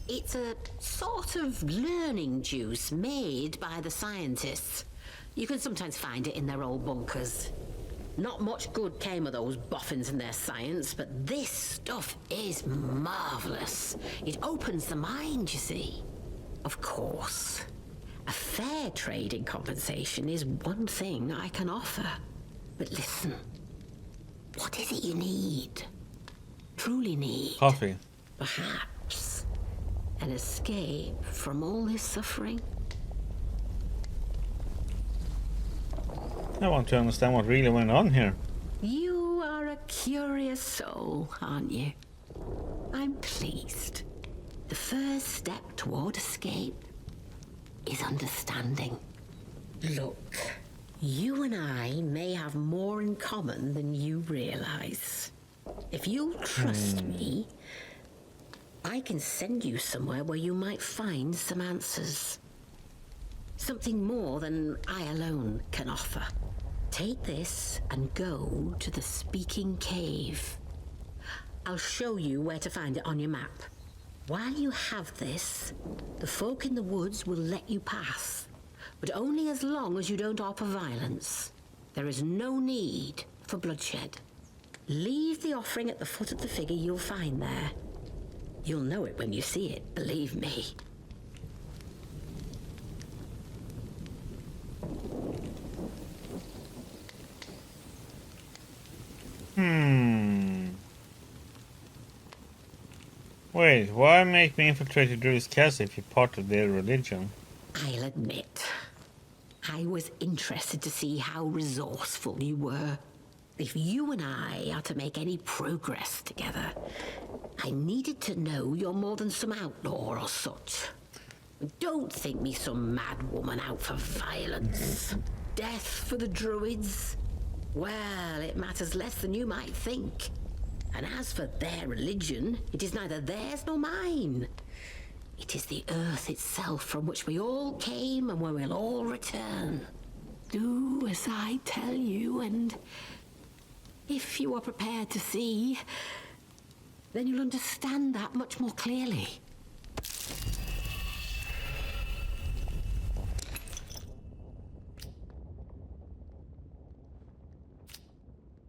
It's a sort of learning juice made by the scientists. You can sometimes find it in their old bunkers. Not much good came of those boffins and their science, but this stuff is marvelous. It opens the mind, you see. Of course, a fair trading compensation is one thing I can offer. But listen, what is it you need? Truly need? Coffee. Perhaps an escape from all this suffering? I want to understand what really went on here. You are a curious soul, aren't you? I'm pleased. The first step toward escape is understanding. Look, you and I may have more in common than you realize. If you'll trust me, I can send you somewhere where you might find some answers. Something more than I alone can offer. Take this and go to the Speaking Cave. I'll show you where to find it on your map. While you have this, the folk in the woods will let you pass, but only as long as you don't offer violence. There is no need for bloodshed. Leave the offering at the foot of the figure you'll find there. You'll know it when you see it, believe me. Wait, why make me infiltrate the Druid's castle if you're part of their religion? I'll admit, I was interested to see how resourceful you were. If you and I are to make any progress together, I needed to know you're more than some outlaw or such. Don't think me some mad woman out for violence. Death for the Druids? Well, it matters less than you might think. And as for their religion, it is neither theirs nor mine. It is the earth itself from which we all came and where we'll all return. Do as I tell you, and if you are prepared to see, then you'll understand that much more clearly.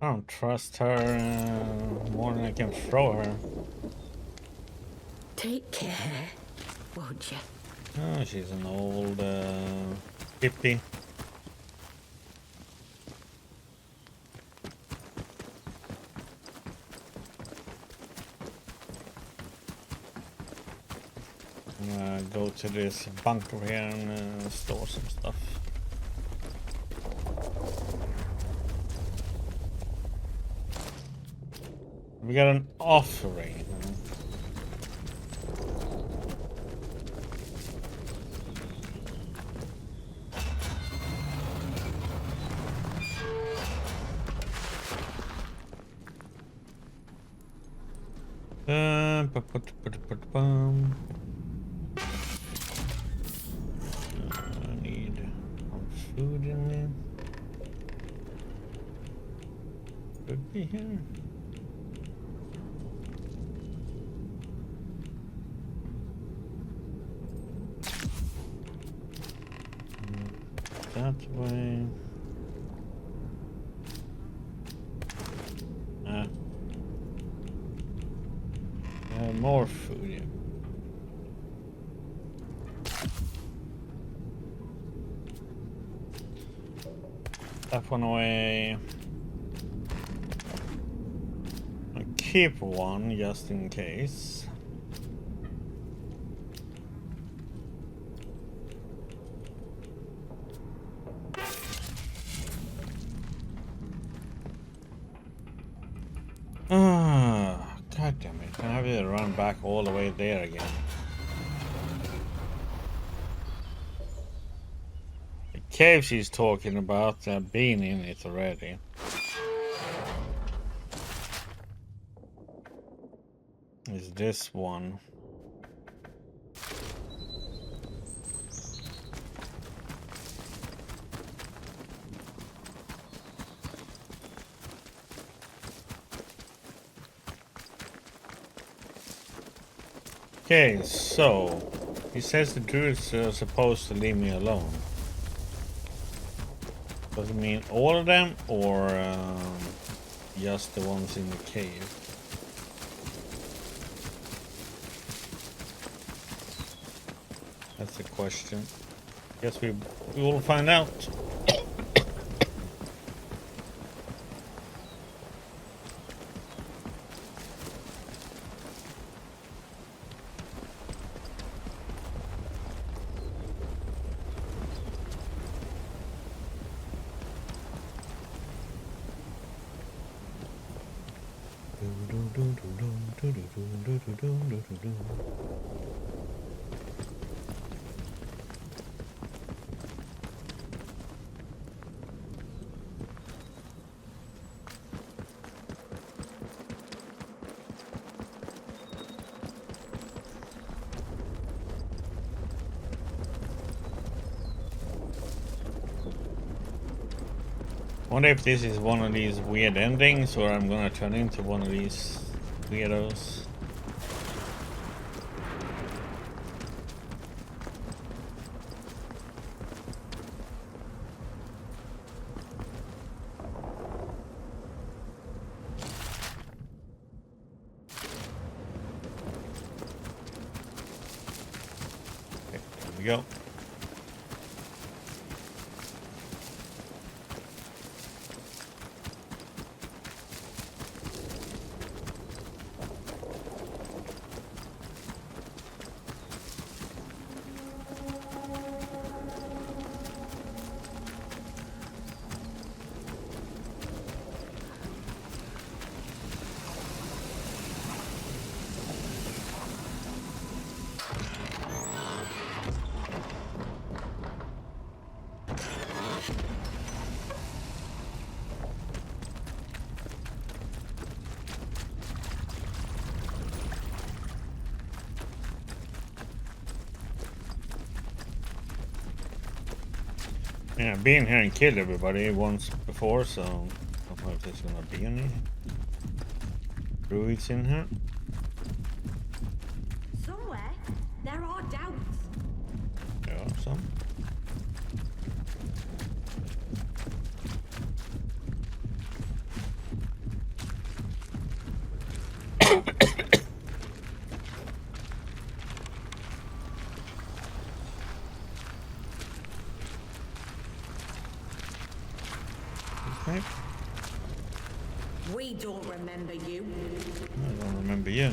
I don't trust her more than I can throw her. Take care, won't you? Oh, she's an old hippie. I'm gonna go to this bunker here and store some stuff. We got an offering. I need some food in there. Could be here. That way. More food. Yeah. That one away. I'll keep one just in case. God damn it. I have to run back all the way there again. The cave she's talking about, I've been in it already. Is this one? Okay, so he says the druids are supposed to leave me alone. Does it mean all of them or just the ones in the cave? That's the question. Guess we will find out. Wonder if this is one of these weird endings or I'm gonna turn into one of these weirdos. Okay, there we go. Yeah, I've been here and killed everybody once before, so I don't know if there's gonna be any druids in here. Somewhere there are doubts. There are some. Okay. We don't remember you. I don't remember you.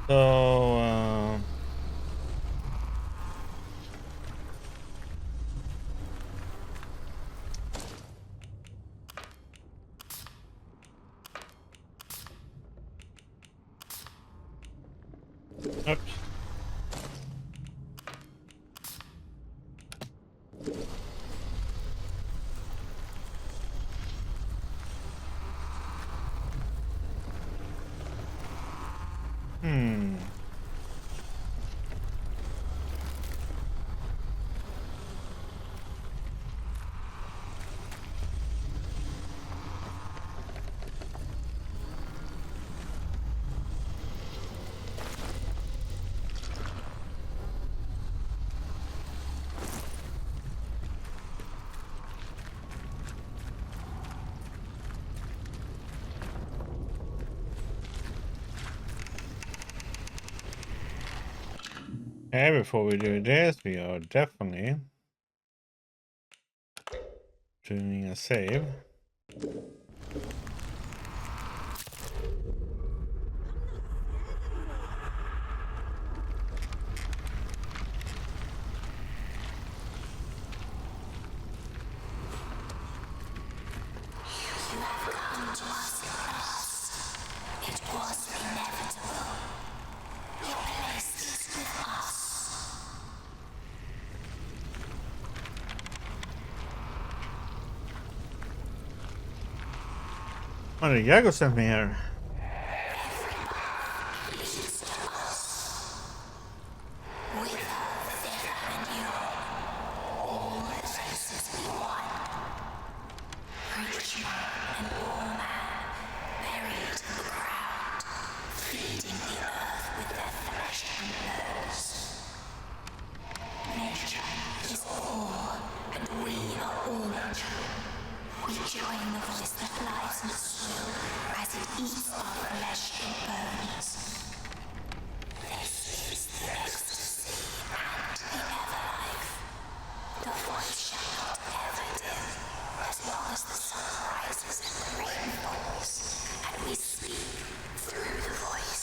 So, oops. Hmm. Hey, before we do this, we are definitely doing a save. Oh, the Yago sent me here.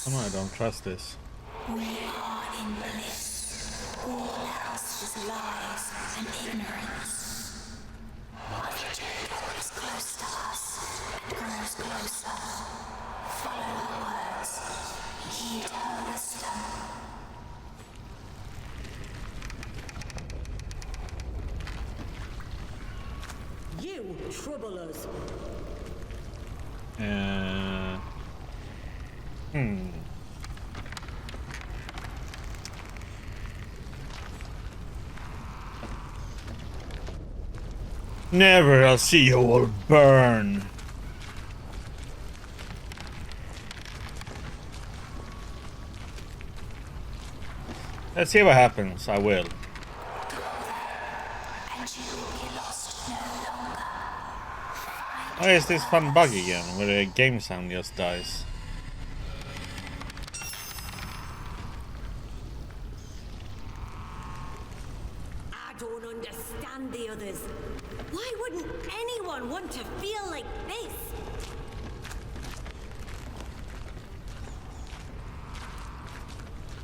Come on, I don't trust this. We are in bliss. All else is lies and ignorance. Mother Jacob is close to us and grows closer. Follow her words. Heed her wisdom. You trouble us. Never, I'll see you all burn. Let's see what happens. I will. Why is this fun bug again, where the game sound just dies? I don't understand the others. Why wouldn't anyone want to feel like this?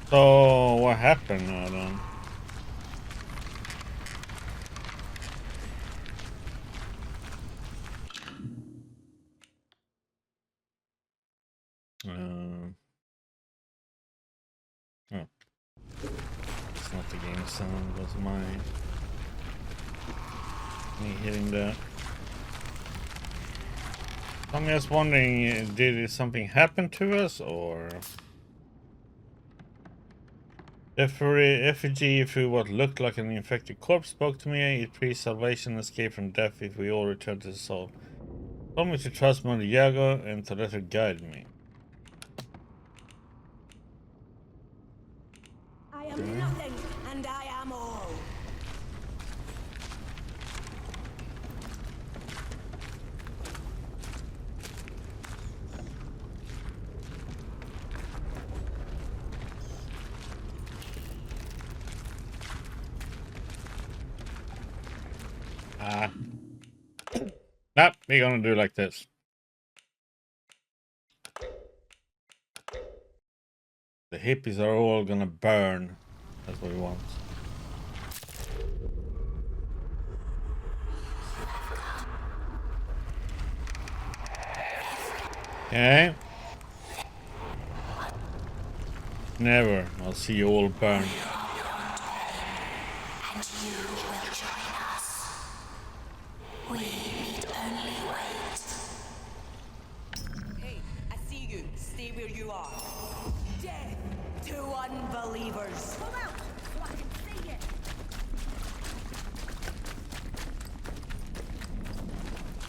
So, what happened now then? Oh. It's not the game sound, it was me hitting that. I'm just wondering, did something happen to us, or Effigy through what looked like an infected corpse spoke to me. It pre-salvation, escape from death if we all return to the soul. Told me to trust Mother Yago and to let her guide me. I am nothing, and I am all. Nope, we're gonna do like this. The hippies are all gonna burn. That's what we want. Okay. Never. I'll see you all burn. And you will join us. We need only wait. Hey, I see you. Stay where you are. Death to unbelievers. Come out so I can see you.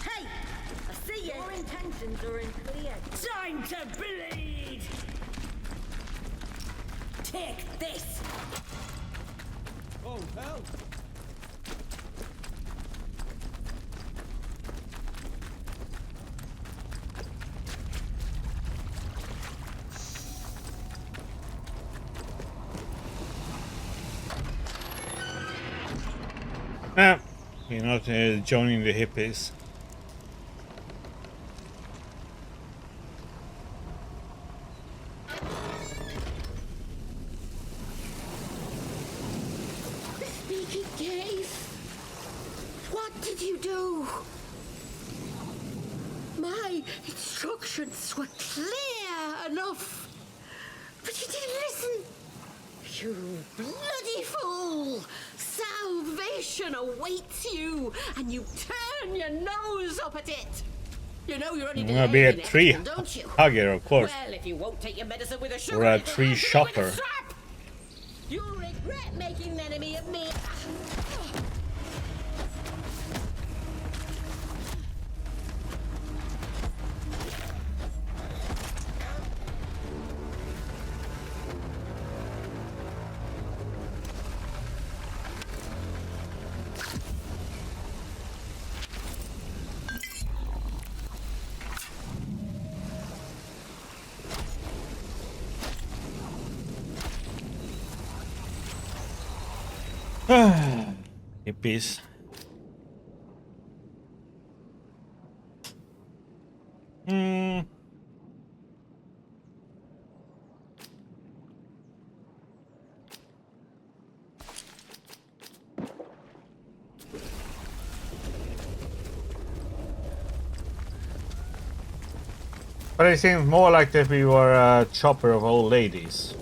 Hey, I see you. Your intentions are unclear. Time to bleed. Take this. Oh, hell. Nah, you're not joining the hippies. Speaking case, what did you do? My instructions were clear enough, but you didn't listen. You bloody fool! Salvation awaits you, and you turn your nose up at it. You know you're only I'm gonna be a delaying tree it, don't you? hugger, of course. Well, if you won't take your medicine with a sugar, Or a it'll tree have to shopper. with a strap. You'll regret making an enemy of me. Hippies. But it seems more like that we were a chopper of old ladies.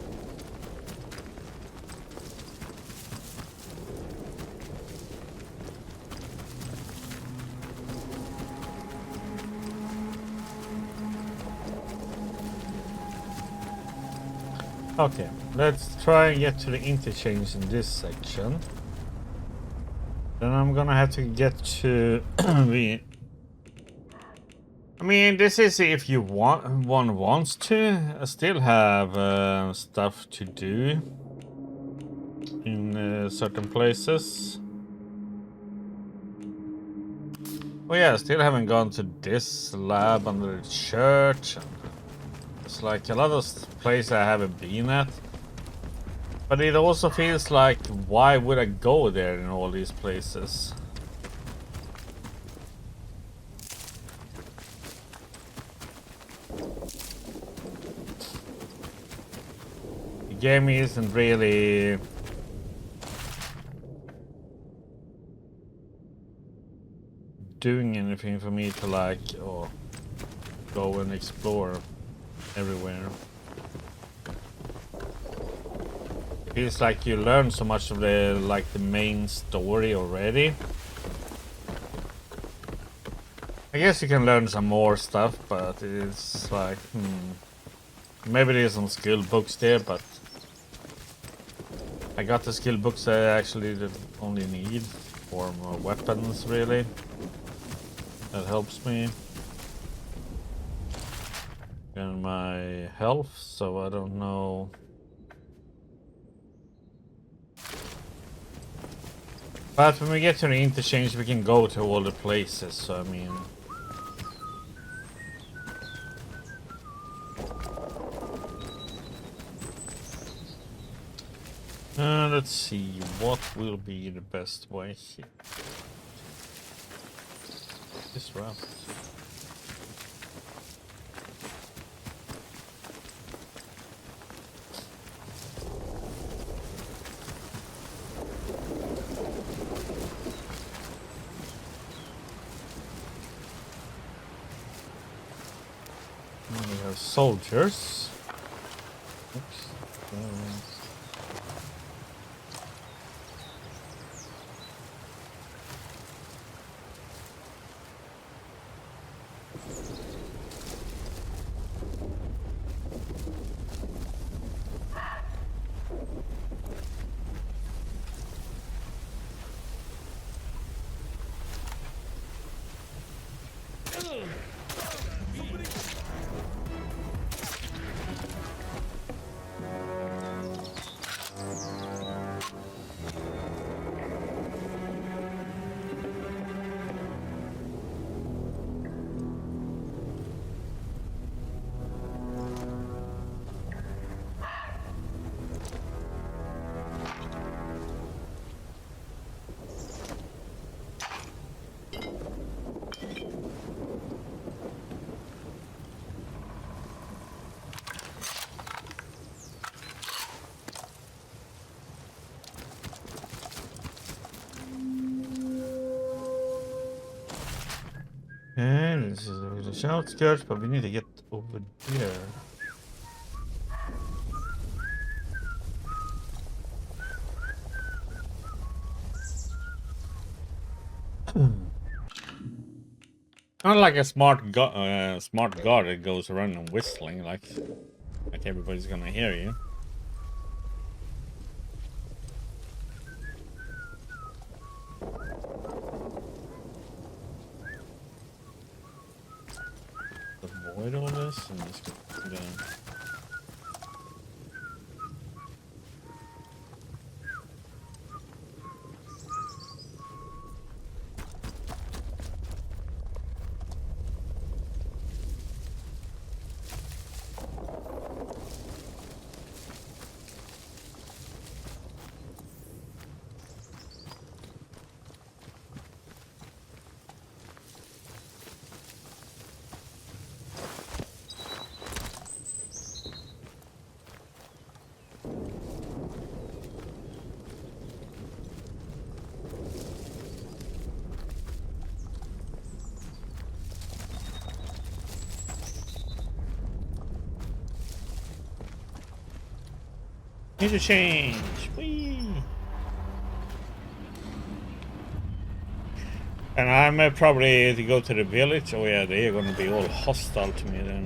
Okay, let's try and get to the interchange in this section. Then I'm gonna have to get to the... I mean, this is if you want, one wants to. I still have stuff to do in certain places. Oh yeah, I still haven't gone to this lab under the church. It's like a lot of places I haven't been at. But it also feels like, why would I go there in all these places? The game isn't really... doing anything for me to like, or go and explore everywhere. Feels like you learn so much of the main story already. I guess you can learn some more stuff, but it's like, maybe there's some skill books there, but I got the skill books I actually only need for more weapons, really. That helps me. And my health, so I don't know. But when we get to the interchange, we can go to all the places, so I mean... let's see, what will be the best way here? This route. We have soldiers. Oops. And this is the outskirts, but we need to get over there. Not like a smart god that goes around and whistling like everybody's gonna hear you. Avoid all this and just go down. Interchange! Whee! And I might probably to go to the village. Oh yeah, they are gonna be all hostile to me then.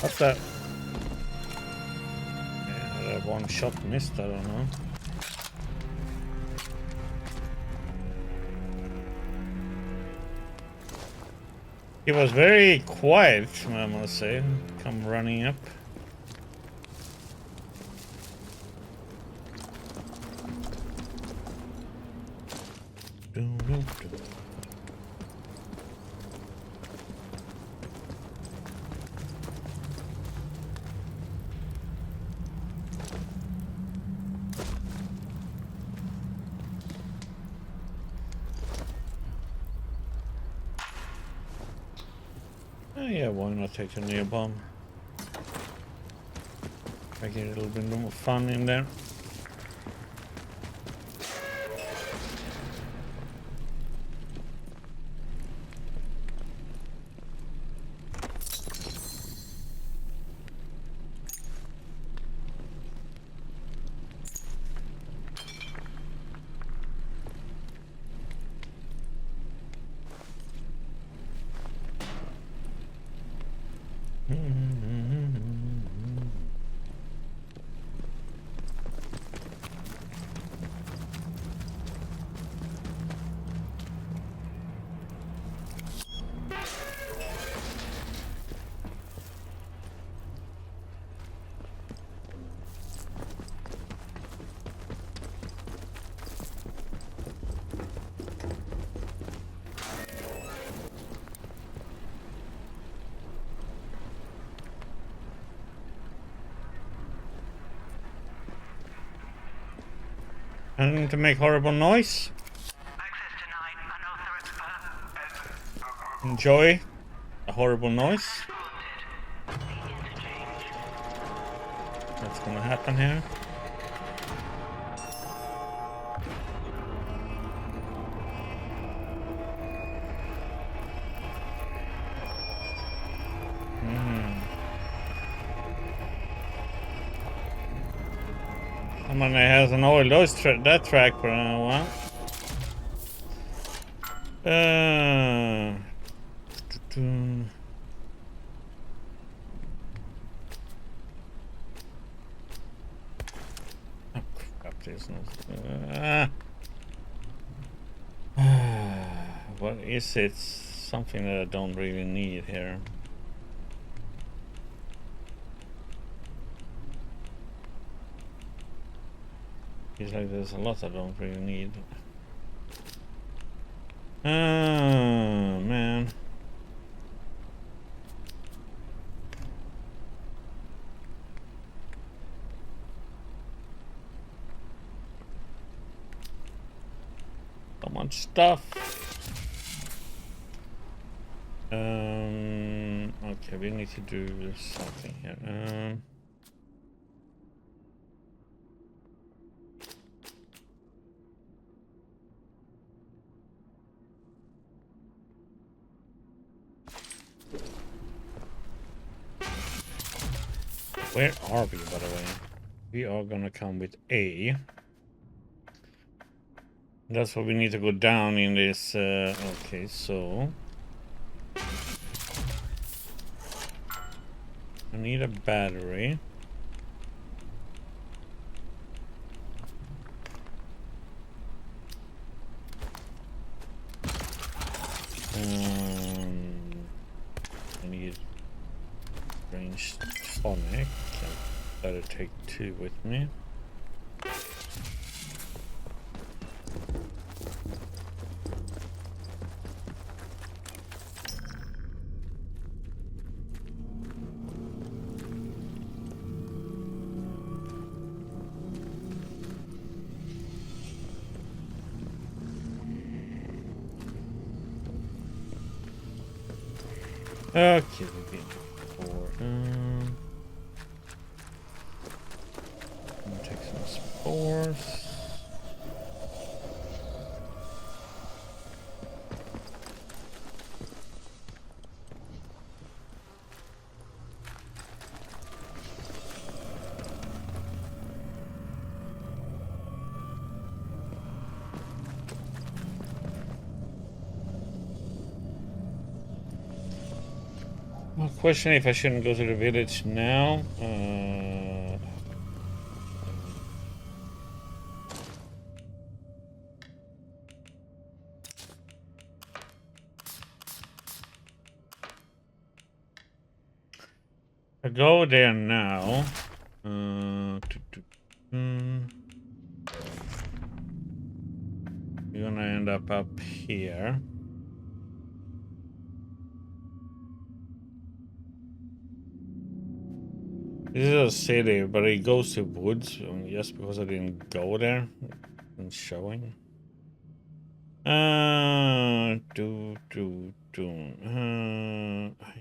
What's that? Yeah, that one shot missed, I don't know. He was very quiet, I must say. Come running up. Oh yeah, why not take the near bomb? Make it a little bit more fun in there. I need to make horrible noise. Enjoy a horrible noise. What's gonna happen here? Someone hasn't oiled that track for a while. Oh crap, there's no... What is it? Something that I don't really need here. It's like there's a lot I don't really need. Oh, man. So much stuff. Okay, we need to do something here. Where are we, by the way? We are gonna come with A. That's what we need to go down in this. Okay, so I need a battery. I need range tonic. I better take 2 with me. Okay, we've been before. Take some spores. Well, question if I shouldn't go to the village now. I go there now. We're gonna end up here. This is a city, but it goes to woods. Just because I didn't go there, and showing. I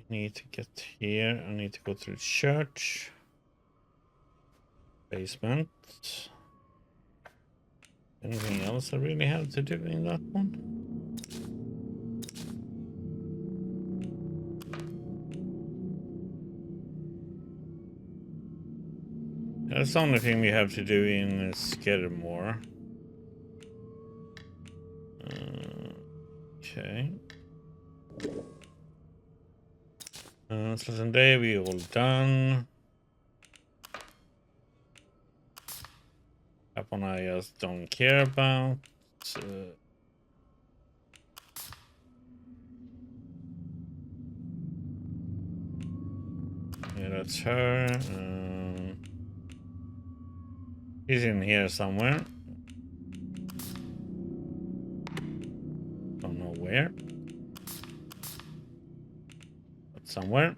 need to get here. I need to go to the church. Basement. Anything else I really have to do in that one? That's the only thing we have to do in Skidmore. Okay. So today we all done. That one I just don't care about. Yeah, that's her. He's in here somewhere. Don't know where. But somewhere.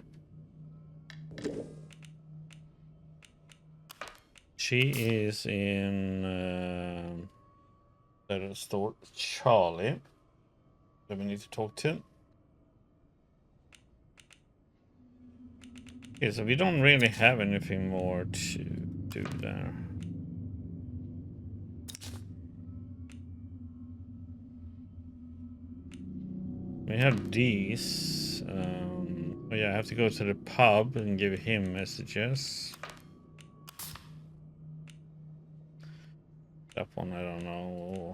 She is in There står Charlie. That we need to talk to. Okay, so we don't really have anything more to do there. We have these. Oh yeah, I have to go to the pub and give him messages. That one, I don't know.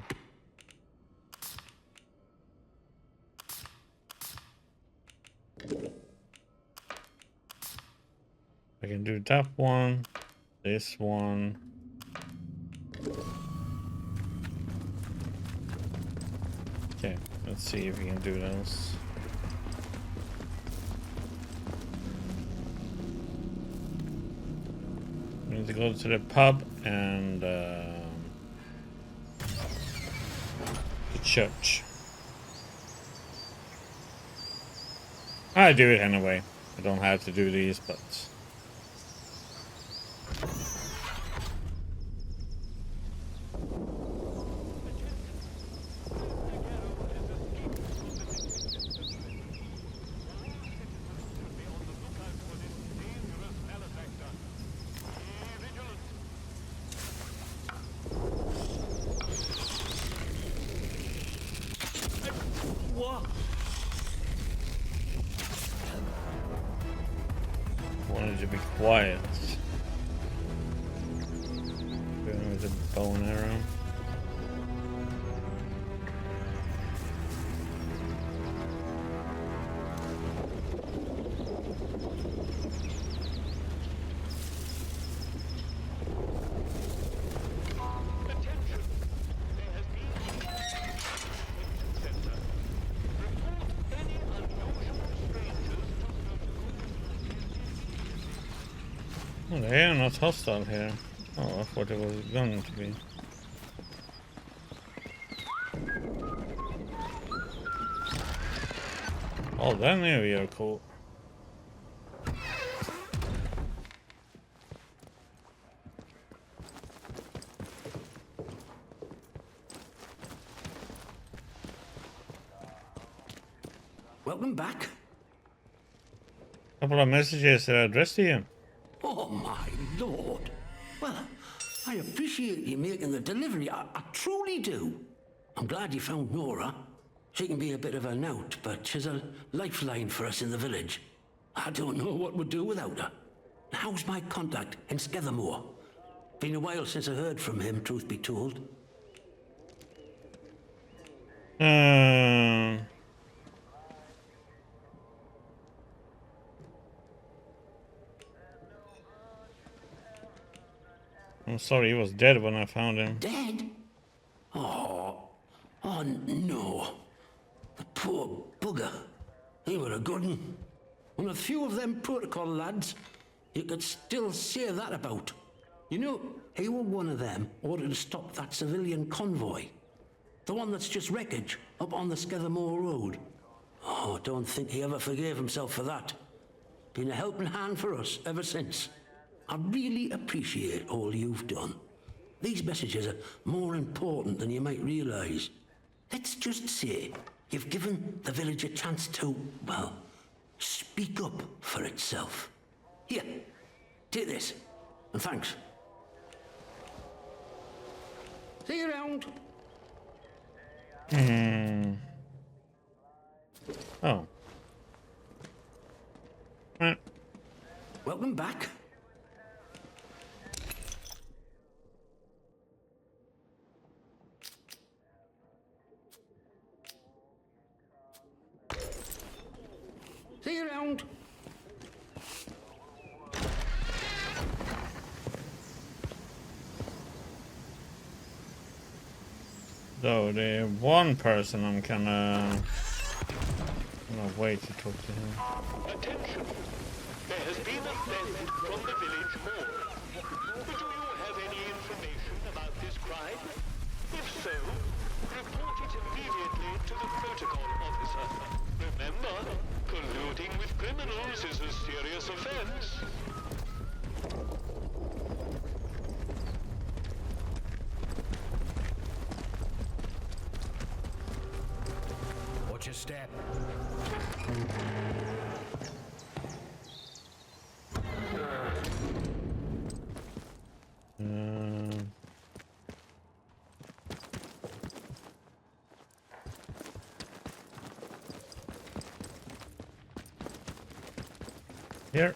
I can do that one, this one. Okay, let's see if we can do those. We need to go to the pub and the church. I do it anyway. I don't have to do these, but... What? Wanted to be quiet. Going with a bow and arrow. Oh, they are not hostile here. Oh, I thought it was going to be. Oh, that area are cool. Welcome back. Couple of messages that are addressed to you. Oh my lord. Well, I appreciate you making the delivery. I truly do. I'm glad you found Nora. She can be a bit of a knout, but she's a lifeline for us in the village. I don't know what we'd do without her. How's my contact in Skethermore? Been a while since I heard from him, truth be told. I'm sorry, he was dead when I found him. Dead? Oh no. The poor bugger. He were a good one. And a few of them protocol lads you could still say that about. You know, he were one of them ordered to stop that civilian convoy. The one that's just wreckage up on the Skethermore Road. Oh, don't think he ever forgave himself for that. Been a helping hand for us ever since. I really appreciate all you've done. These messages are more important than you might realise. Let's just say you've given the village a chance to, well, speak up for itself. Here, take this, and thanks. See you around. Oh. Welcome back. See you around. So the one person I'm gonna wait to talk to him. Attention! There has been a theft from the village hall. Do you have any information about this crime? If so, report it immediately to the protocol officer. Remember, colluding with criminals is a serious offense. a step. Here.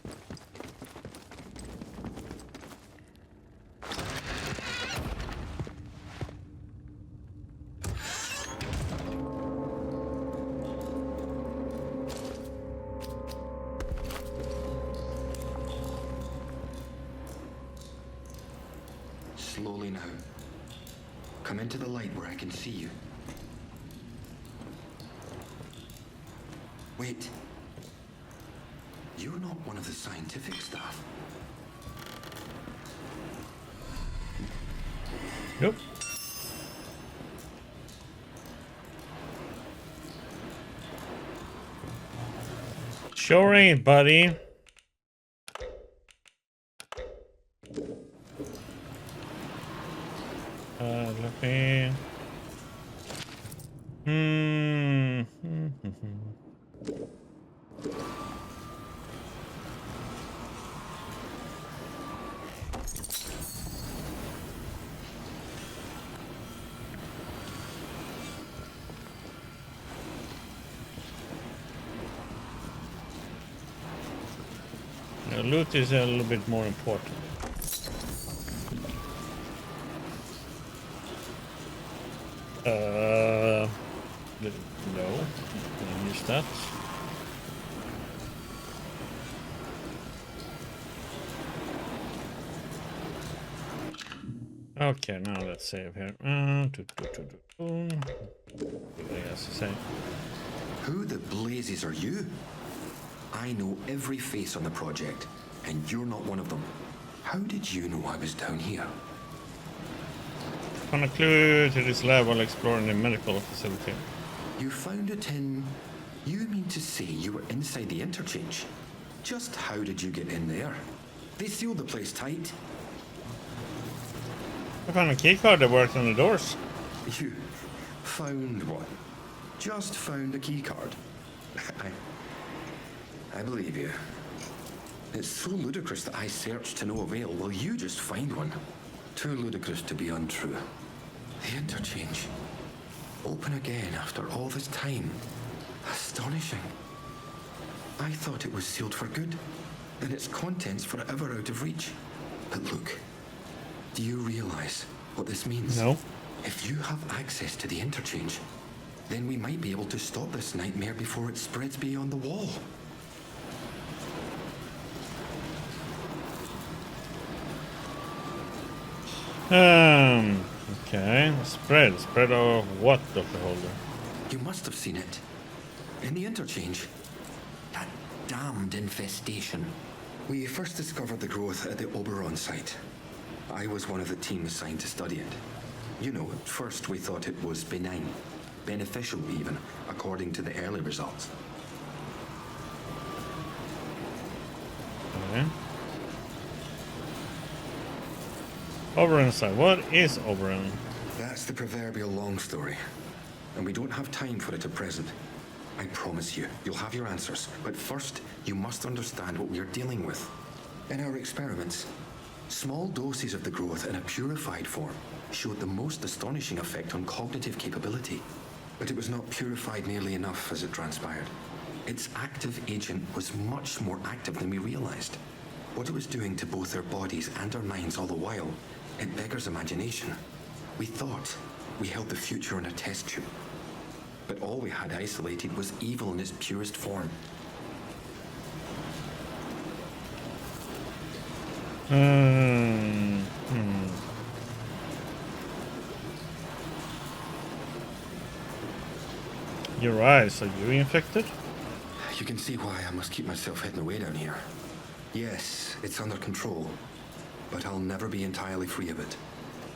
Slowly now. Come into the light where I can see you. Wait. You're not one of the scientific staff. Nope. Sure ain't, buddy. Let me... Loot is a little bit more important. No, I use that. Okay, now let's save here. I guess to say. Who the blazes are you? I know every face on the project, and you're not one of them. How did you know I was down here? Found a clue to this lab while exploring the medical facility. You found it in... You mean to say you were inside the interchange? Just how did you get in there? They sealed the place tight. I found a keycard that worked on the doors. You found one? Just found a keycard? I believe you. It's so ludicrous that I searched to no avail. Will you just find one? Too ludicrous to be untrue. The interchange. Open again after all this time. Astonishing. I thought it was sealed for good, and its contents forever out of reach. But look, do you realize what this means? No. If you have access to the interchange, then we might be able to stop this nightmare before it spreads beyond the wall. Okay. Spread of what, Dr. Holder? You must have seen it. In the interchange. That damned infestation. We first discovered the growth at the Oberon site. I was one of the team assigned to study it. You know, at first we thought it was benign. Beneficial even, according to the early results. Okay. Oberon site. What is Oberon? That's the proverbial long story. And we don't have time for it at present. I promise you, you'll have your answers. But first, you must understand what we are dealing with. In our experiments, small doses of the growth in a purified form showed the most astonishing effect on cognitive capability. But it was not purified nearly enough as it transpired. Its active agent was much more active than we realized. What it was doing to both our bodies and our minds all the while, it beggars imagination. We thought we held the future in a test tube. But all we had isolated was evil in its purest form. Your eyes, are you infected? You can see why I must keep myself hidden away down here. Yes, it's under control, but I'll never be entirely free of it.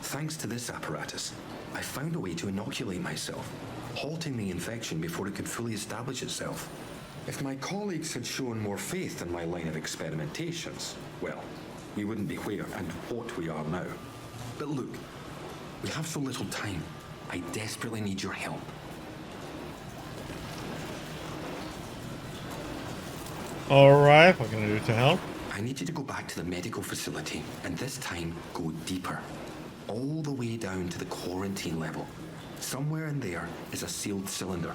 Thanks to this apparatus, I found a way to inoculate myself, halting the infection before it could fully establish itself. If my colleagues had shown more faith in my line of experimentations, well, we wouldn't be where and what we are now. But look, we have so little time. I desperately need your help. Alright, what can I do to help? I need you to go back to the medical facility, and this time go deeper. All the way down to the quarantine level. Somewhere in there is a sealed cylinder.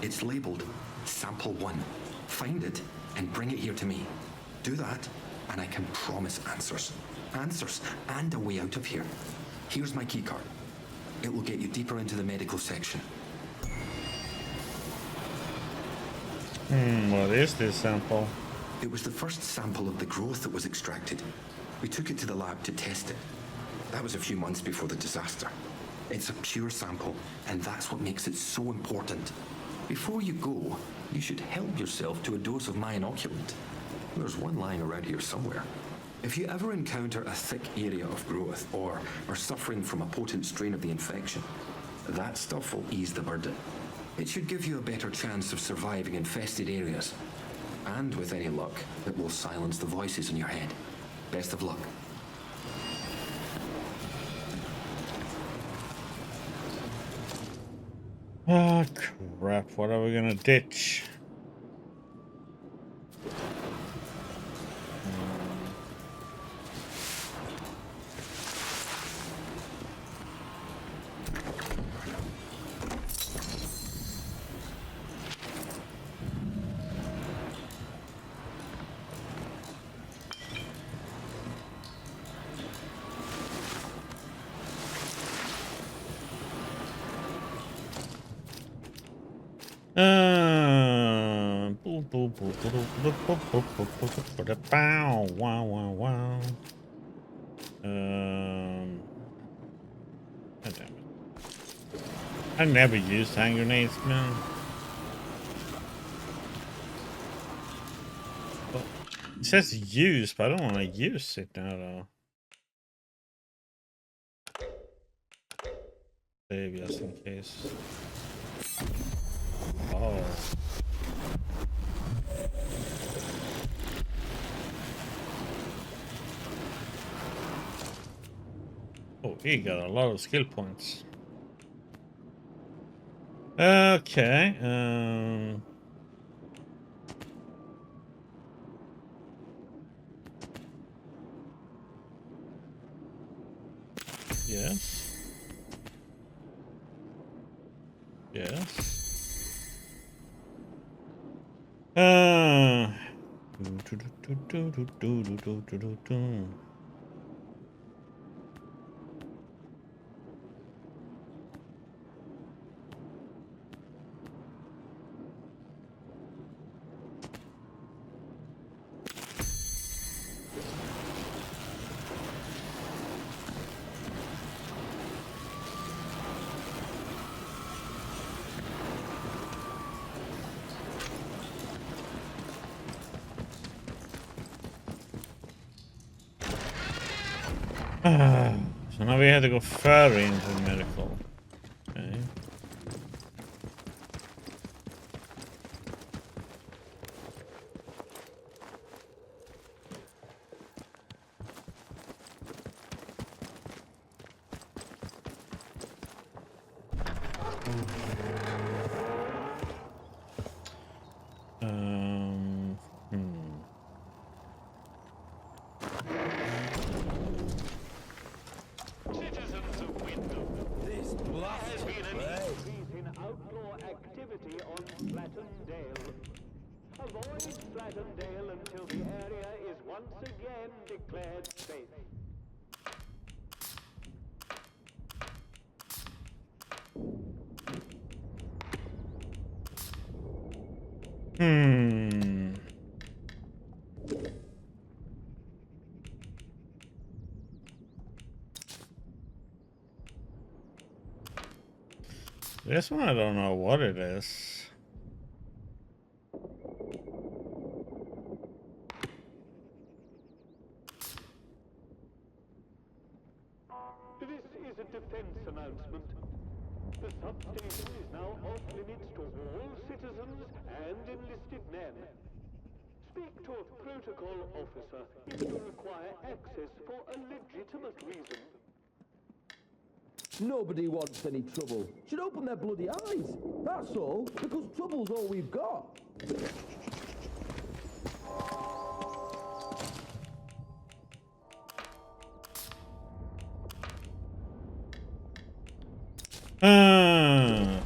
It's labeled Sample 1. Find it and bring it here to me. Do that, and I can promise answers. Answers, and a way out of here. Here's my keycard. It will get you deeper into the medical section. What is this sample? It was the first sample of the growth that was extracted. We took it to the lab to test it. That was a few months before the disaster. It's a pure sample, and that's what makes it so important. Before you go, you should help yourself to a dose of my inoculant. There's one lying around here somewhere. If you ever encounter a thick area of growth or are suffering from a potent strain of the infection, that stuff will ease the burden. It should give you a better chance of surviving infested areas. And with any luck, it will silence the voices in your head. Best of luck. Ah, crap. What are we gonna ditch? Wow, wow, wow. God damn it. I never used hand grenades, man. Well, it says use, but I don't want to use it now, though. Save just in case. Oh. Oh, he got a lot of skill points. Okay. Yes. Yes. So now we have to go further into the medical. Okay. This one I don't know what it is. This is a defense announcement. The substation is now off limits to all citizens and enlisted men. Speak to a protocol officer if you require access for a legitimate reason. Nobody wants any trouble. Should open their bloody eyes. That's all, because trouble's all we've got. Okay.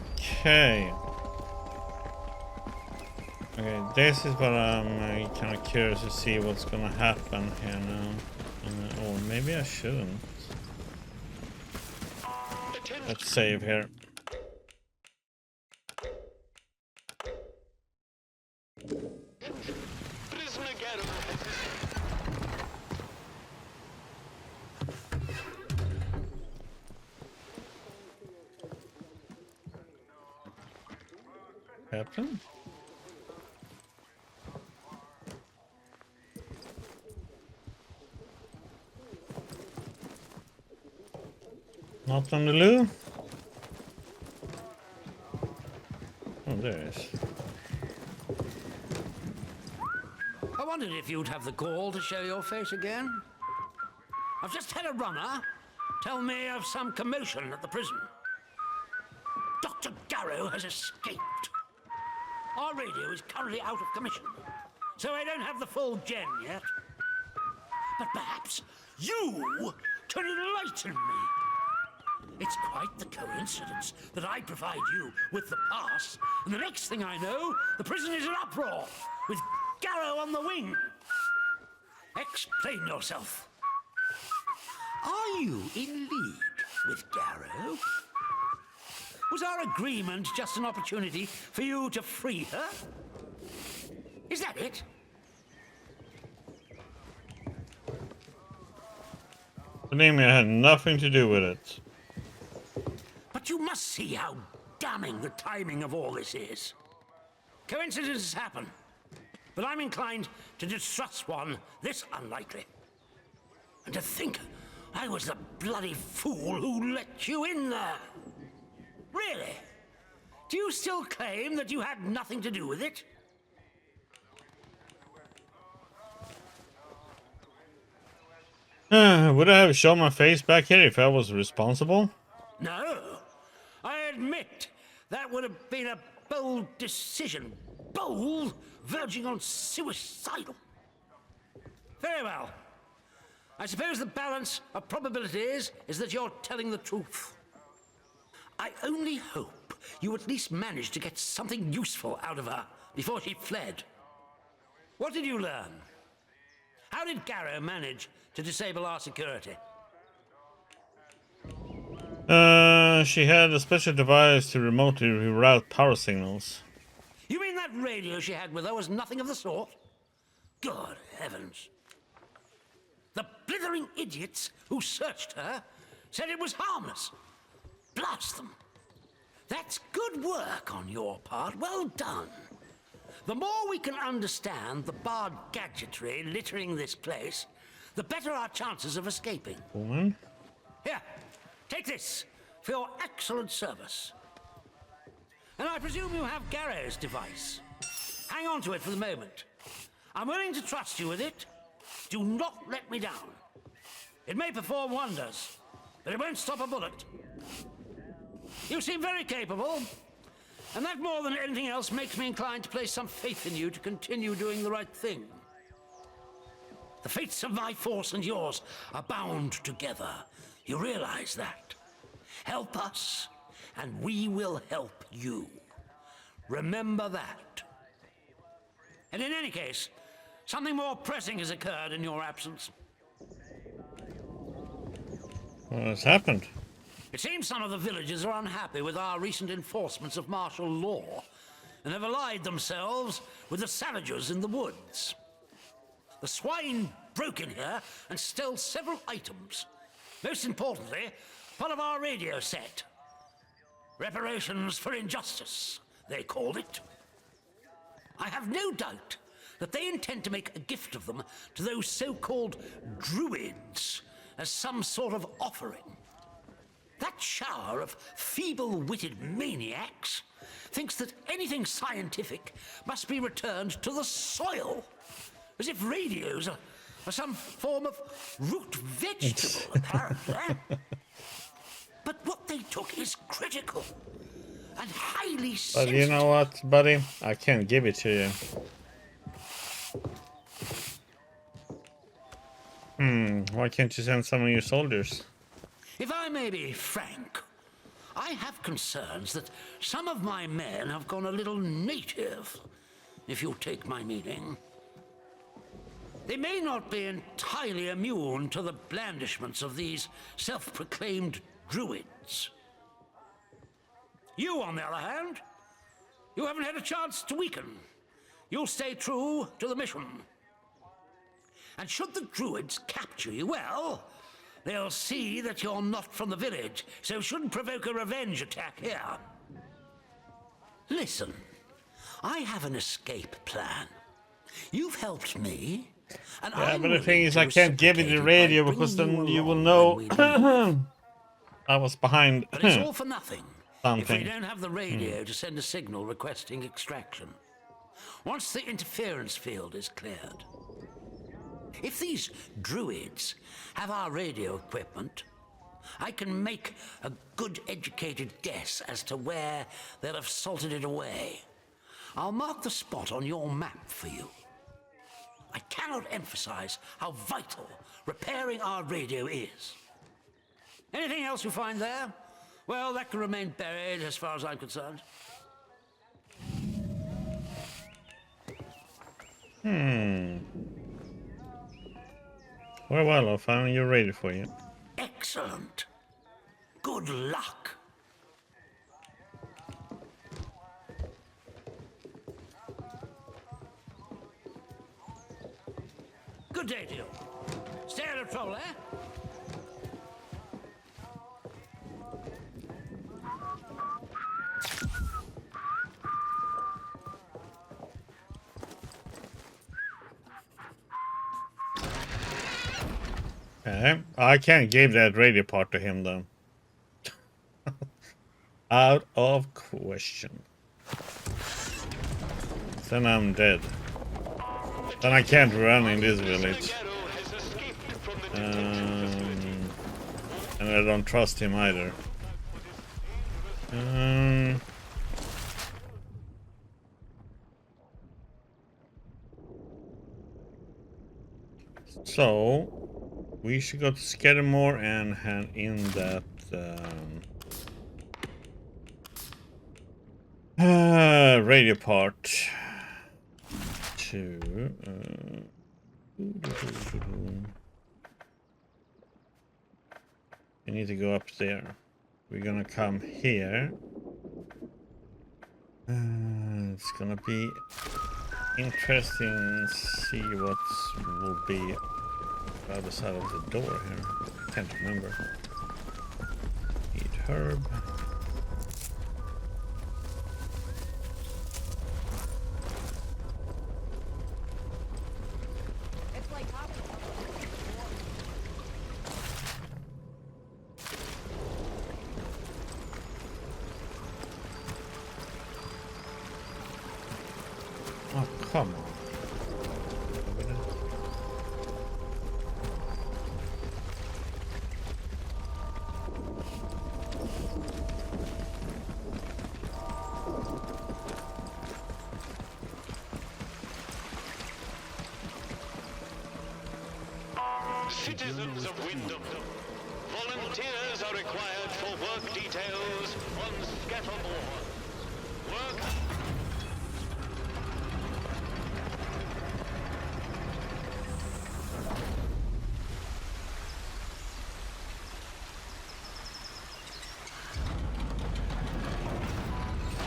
Okay, this is what I'm kind of curious to see what's gonna happen here now. Or maybe I shouldn't. Let's save here. Captain? Not on the loo? Oh, there it is. I wondered if you'd have the gall to show your face again. I've just had a runner tell me of some commotion at the prison. Dr. Garrow has escaped. Our radio is currently out of commission, so I don't have the full gen yet. But perhaps you can enlighten me. It's quite the coincidence that I provide you with the pass, and the next thing I know, the prison is in uproar, with Garrow on the wing. Explain yourself. Are you in league with Garrow? Was our agreement just an opportunity for you to free her? Is that it? Believe me, I had nothing to do with it. But you must see how damning the timing of all this is. Coincidences happen, but I'm inclined to distrust one this unlikely. And to think I was the bloody fool who let you in there. Really? Do you still claim that you had nothing to do with it? Would I have shown my face back here if I was responsible? No. I admit that would have been a bold decision. Bold, verging on suicidal. Very well. I suppose the balance of probabilities is that you're telling the truth. I only hope you at least managed to get something useful out of her before she fled. What did you learn? How did Garrow manage to disable our security? She had a special device to remotely reroute power signals. You mean that radio she had with her was nothing of the sort? Good heavens. The blithering idiots who searched her said it was harmless. Blast them. That's good work on your part. Well done. The more we can understand the barred gadgetry littering this place, the better our chances of escaping. Woman? Here, take this for your excellent service. And I presume you have Garrow's device. Hang on to it for the moment. I'm willing to trust you with it. Do not let me down. It may perform wonders, but it won't stop a bullet. You seem very capable, and that more than anything else makes me inclined to place some faith in you to continue doing the right thing. The fates of my force and yours are bound together. You realize that? Help us, and we will help you. Remember that. And in any case, something more pressing has occurred in your absence. What has happened? It seems some of the villagers are unhappy with our recent enforcements of martial law and have allied themselves with the savages in the woods. The swine broke in here and stole several items. Most importantly, part of our radio set. Reparations for injustice, they called it. I have no doubt that they intend to make a gift of them to those so-called druids as some sort of offering. That shower of feeble-witted maniacs thinks that anything scientific must be returned to the soil, as if radios are some form of root vegetable, apparently. But what they took is critical and highly sensitive. But you know what, buddy? I can't give it to you. Why can't you send some of your soldiers? If I may be frank, I have concerns that some of my men have gone a little native, if you take my meaning. They may not be entirely immune to the blandishments of these self-proclaimed druids. You, on the other hand, you haven't had a chance to weaken. You'll stay true to the mission. And should the druids capture you, well, they'll see that you're not from the village, so shouldn't provoke a revenge attack here. Listen, I have an escape plan. You've helped me, and yeah, but the thing is, I can't give you the radio because then you will know I was behind but it's all for nothing something. if we don't have the radio to send a signal requesting extraction. Once the interference field is cleared. If these druids have our radio equipment, I can make a good educated guess as to where they'll have salted it away. I'll mark the spot on your map for you. I cannot emphasize how vital repairing our radio is. Anything else you find there? Well, that can remain buried as far as I'm concerned. Well, I found you ready for you. Excellent. Good luck. Good day to you. Stay out of trouble, eh? Okay. I can't give that radio part to him though. Out of question. Then I'm dead. Then I can't run in this village. And I don't trust him either. So we should go to Scattermore and hand in that radio part to we need to go up there. We're gonna come here. It's gonna be interesting to see what will be the other side of the door here. Can't remember. Eat herb. Oh, come on. Citizens of Wyndham, volunteers are required for work details on Scattermore. Work.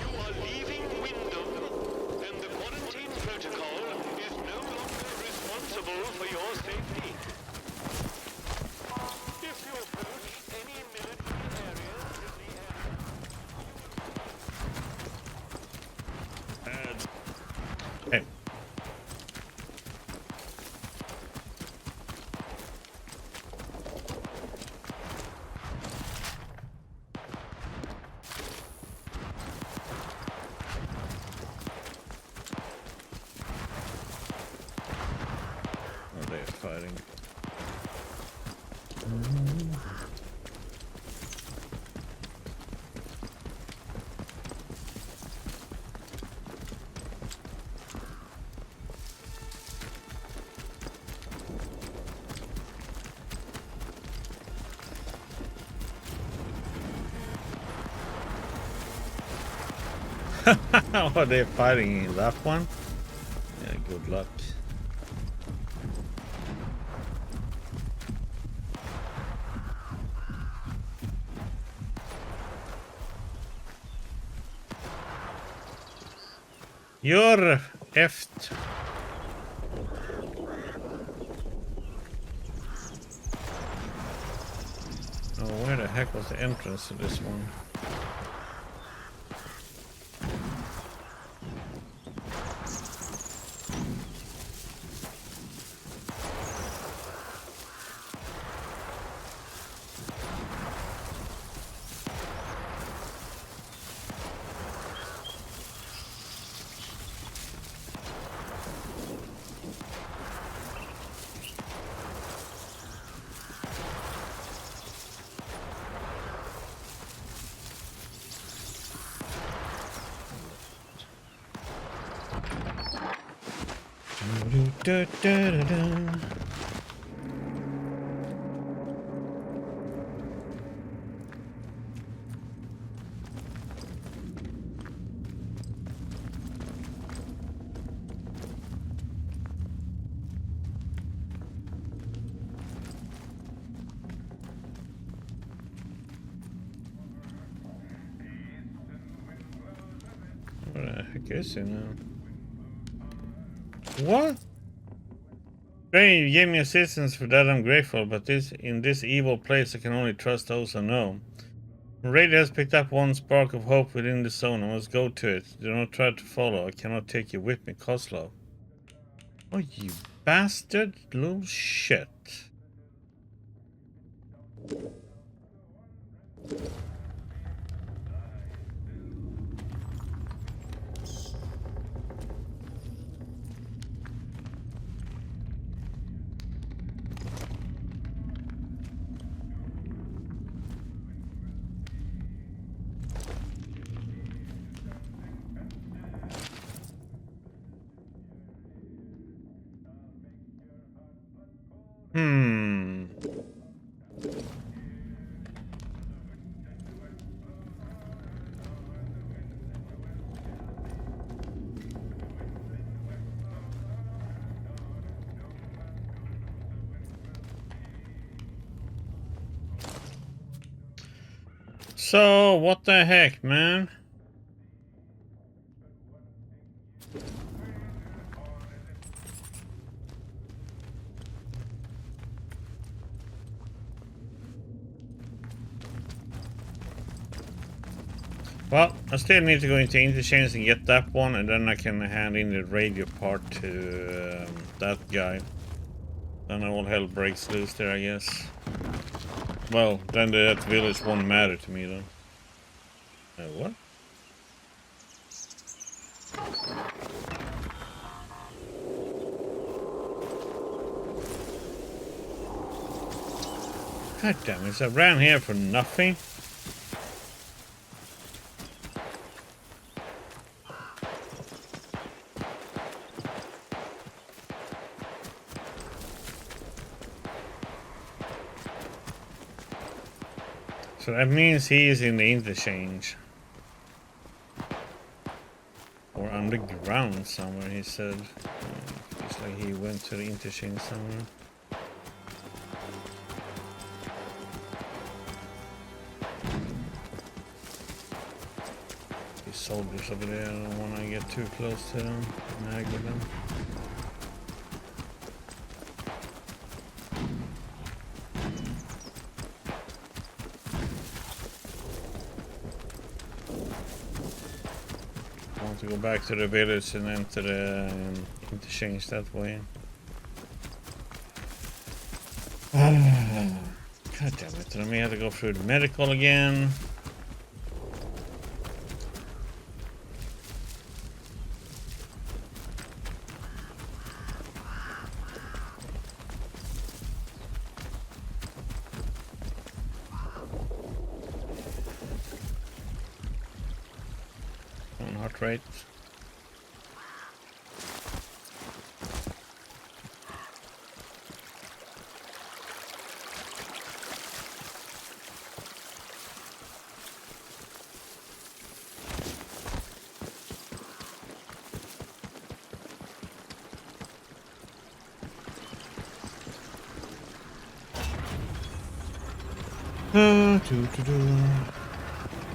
You are leaving Wyndham, and the quarantine protocol is no longer responsible for your safety. If you approach any military areas in the area... Hey. Oh, they're fighting. Are they fighting in that one? Yeah, good luck. You're effed. Oh, where the heck was the entrance to this one? Where the heck is he now? What? Great, you gave me assistance. For that I'm grateful, but in this evil place I can only trust those I know. Radio has picked up one spark of hope within the zone. I must go to it. Do not try to follow. I cannot take you with me, Kozlov. Oh, you bastard little shit. So, what the heck, man? Well, I still need to go into interchange and get that one, and then I can hand in the radio part to that guy. Then all hell breaks loose there, I guess. Well, then that village won't matter to me, though. What? God damn it, I ran here for nothing. So that means he is in the interchange. Or underground somewhere, he said. It's like he went to the interchange somewhere. These soldiers over there, I don't want to get too close to them. Nag with them. To go back to the village and enter the interchange that way. God damn it, then we have to go through the medical again. Heart rate.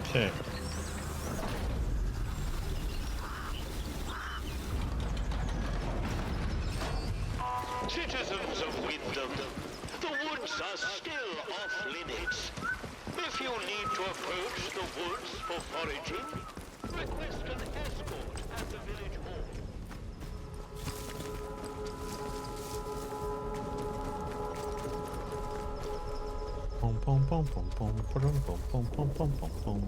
Okay. Citizens of Wyndham, the woods are still off limits. If you need to approach the woods for foraging, request an escort at the village hall. Pom pom pom pom pom pom pom pom pom pom pom pom.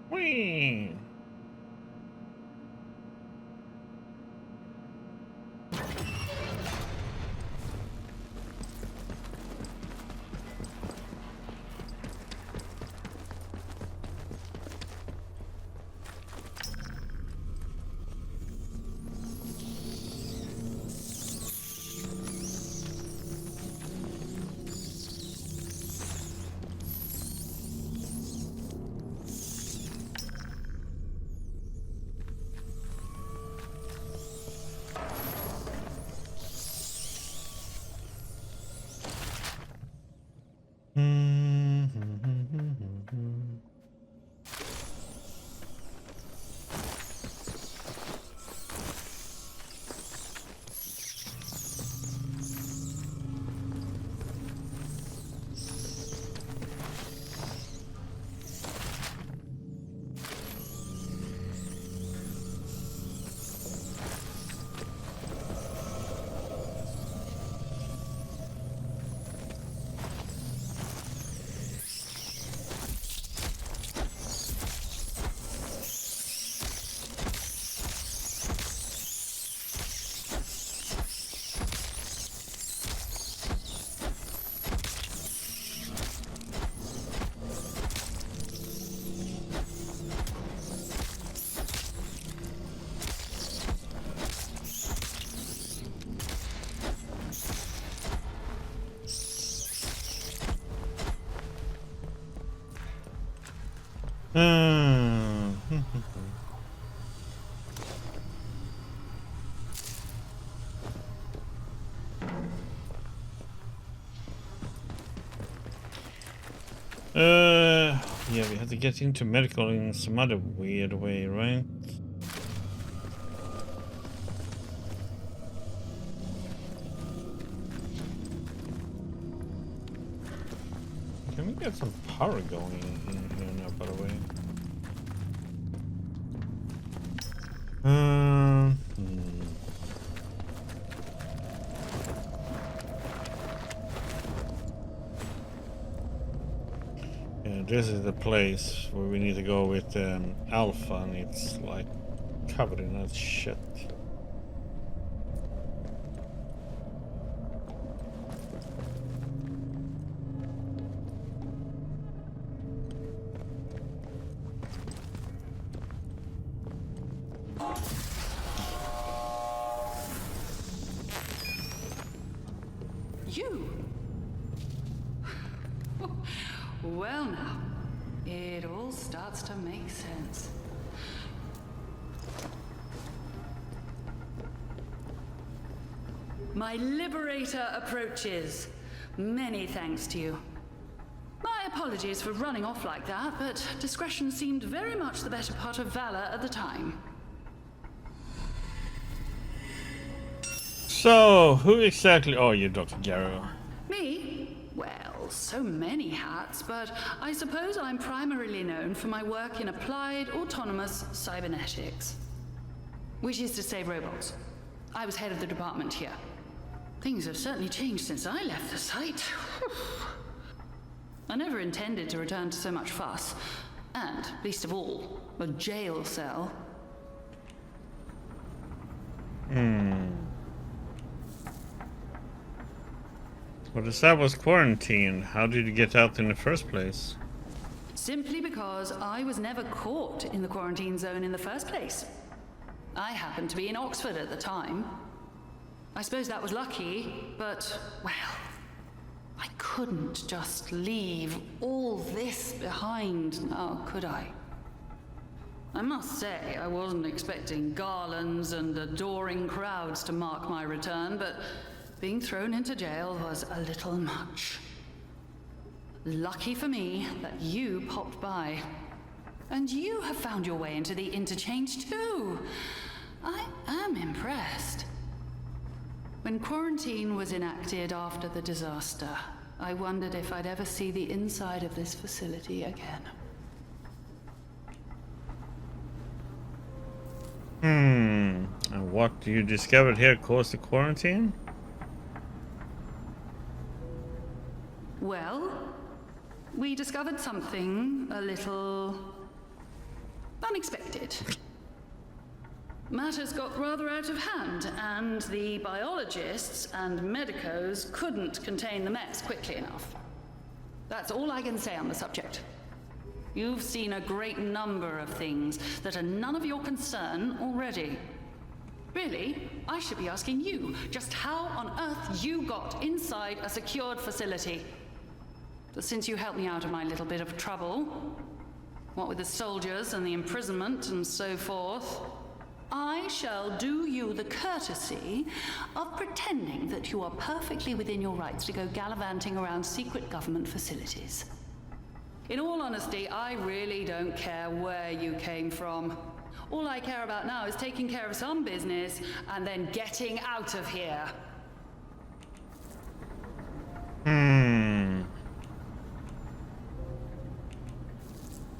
Whee! Yeah, we have to get into medical in some other weird way, right? Can we get some power going in here now, by the way? Yeah, this is the place where we need to go with Alpha, and it's like covered in that shit. You? Well now, it all starts to make sense. My liberator approaches. Many thanks to you. My apologies for running off like that, but discretion seemed very much the better part of valor at the time. So, who exactly are you, Dr. Garrow? Me? Well, so many hats, but I suppose I'm primarily known for my work in applied autonomous cybernetics. Which is to say robots. I was head of the department here. Things have certainly changed since I left the site. I never intended to return to so much fuss, and, least of all, a jail cell. Well, the site was quarantined. How did you get out in the first place? Simply because I was never caught in the quarantine zone in the first place. I happened to be in Oxford at the time. I suppose that was lucky, but, well, I couldn't just leave all this behind now, could I? I must say, I wasn't expecting garlands and adoring crowds to mark my return, but being thrown into jail was a little much. Lucky for me that you popped by. And you have found your way into the interchange too. I am impressed. When quarantine was enacted after the disaster, I wondered if I'd ever see the inside of this facility again. And what you discovered here caused the quarantine? Well, we discovered something a little unexpected. Matters got rather out of hand, and the biologists and medicos couldn't contain the mess quickly enough. That's all I can say on the subject. You've seen a great number of things that are none of your concern already. Really, I should be asking you just how on earth you got inside a secured facility. But since you helped me out of my little bit of trouble, what with the soldiers and the imprisonment and so forth, I shall do you the courtesy of pretending that you are perfectly within your rights to go gallivanting around secret government facilities. In all honesty, I really don't care where you came from. All I care about now is taking care of some business and then getting out of here.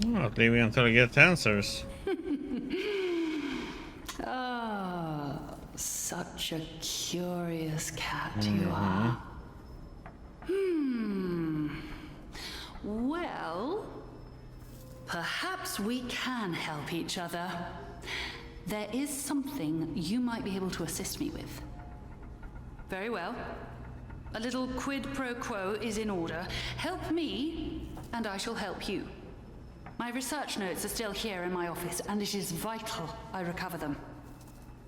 Not leaving until I get answers. Ah, such a curious cat you are. Well, perhaps we can help each other. There is something you might be able to assist me with. Very well. A little quid pro quo is in order. Help me, and I shall help you. My research notes are still here in my office, and it is vital I recover them.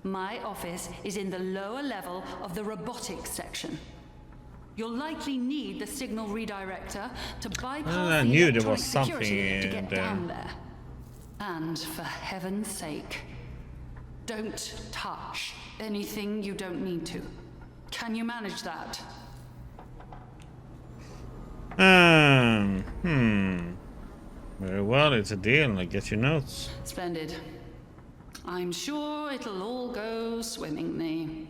My office is in the lower level of the robotics section. You'll likely need the signal redirector to bypass I the knew there was electronic something security to in get there. down there. And for heaven's sake, don't touch anything you don't need to. Can you manage that? Very well, it's a deal. I get your notes. Splendid. I'm sure it'll all go swimmingly.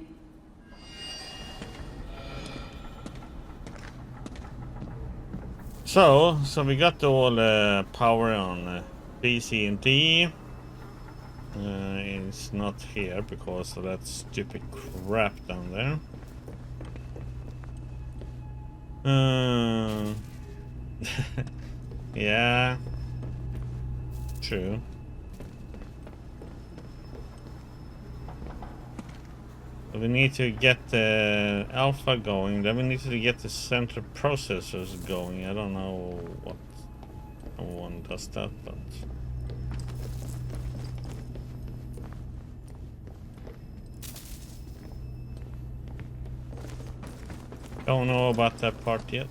So we got all the power on B, C, and D. It's not here because of that stupid crap down there. Yeah, true. We need to get the alpha going, then we need to get the central processors going. I don't know what one does that, but don't know about that part yet.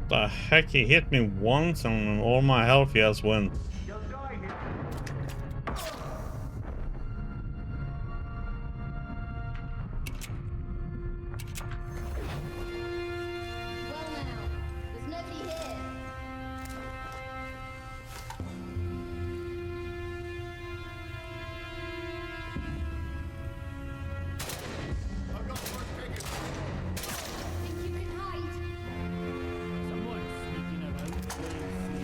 The heck, he hit me once and all my health just went. Well now, there's nobody here. Think you can hide? Someone's sneaking around playing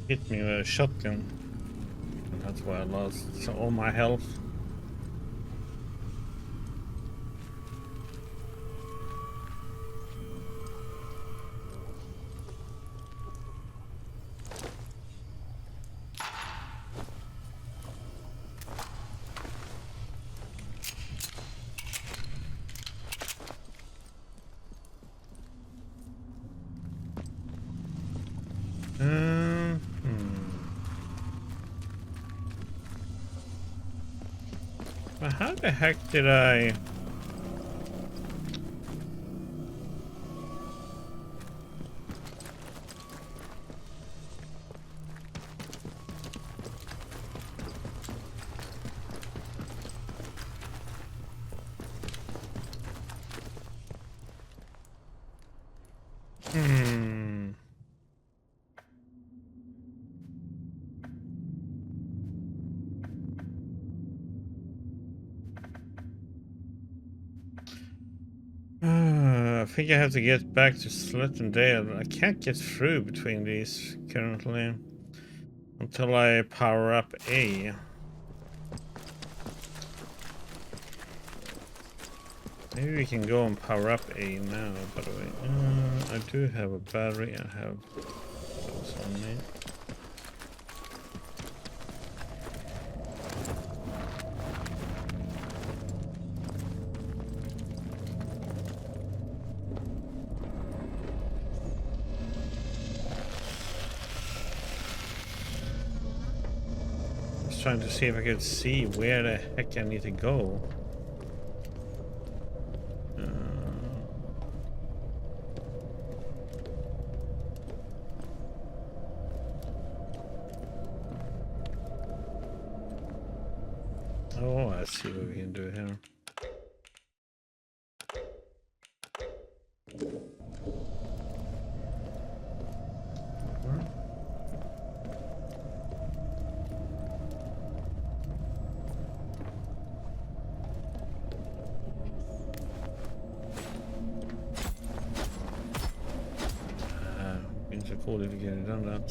hit me with a shotgun. That's why I lost all my health. Well, how the heck did I... I think I have to get back to Slettendale. I can't get through between these currently until I power up A. Maybe we can go and power up A now, by the way. I do have a battery. I have those on me. Trying to see if I could see where the heck I need to go. Oh, I see what we can do here. Been so cool if you get it done that.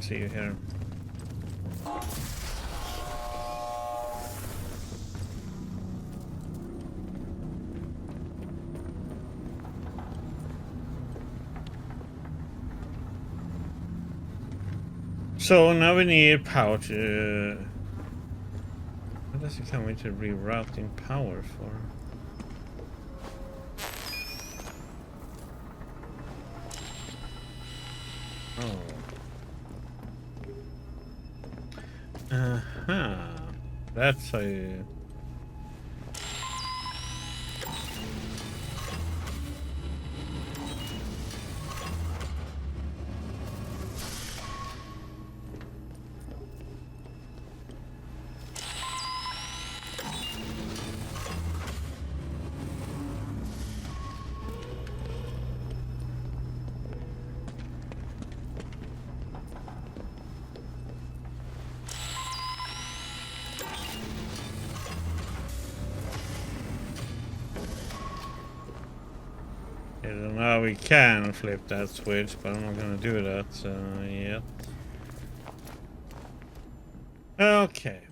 See you here. So now we need power to... What does it come into rerouting power for? Oh. That's a... I don't know, we can flip that switch, but I'm not gonna do that yet. Okay.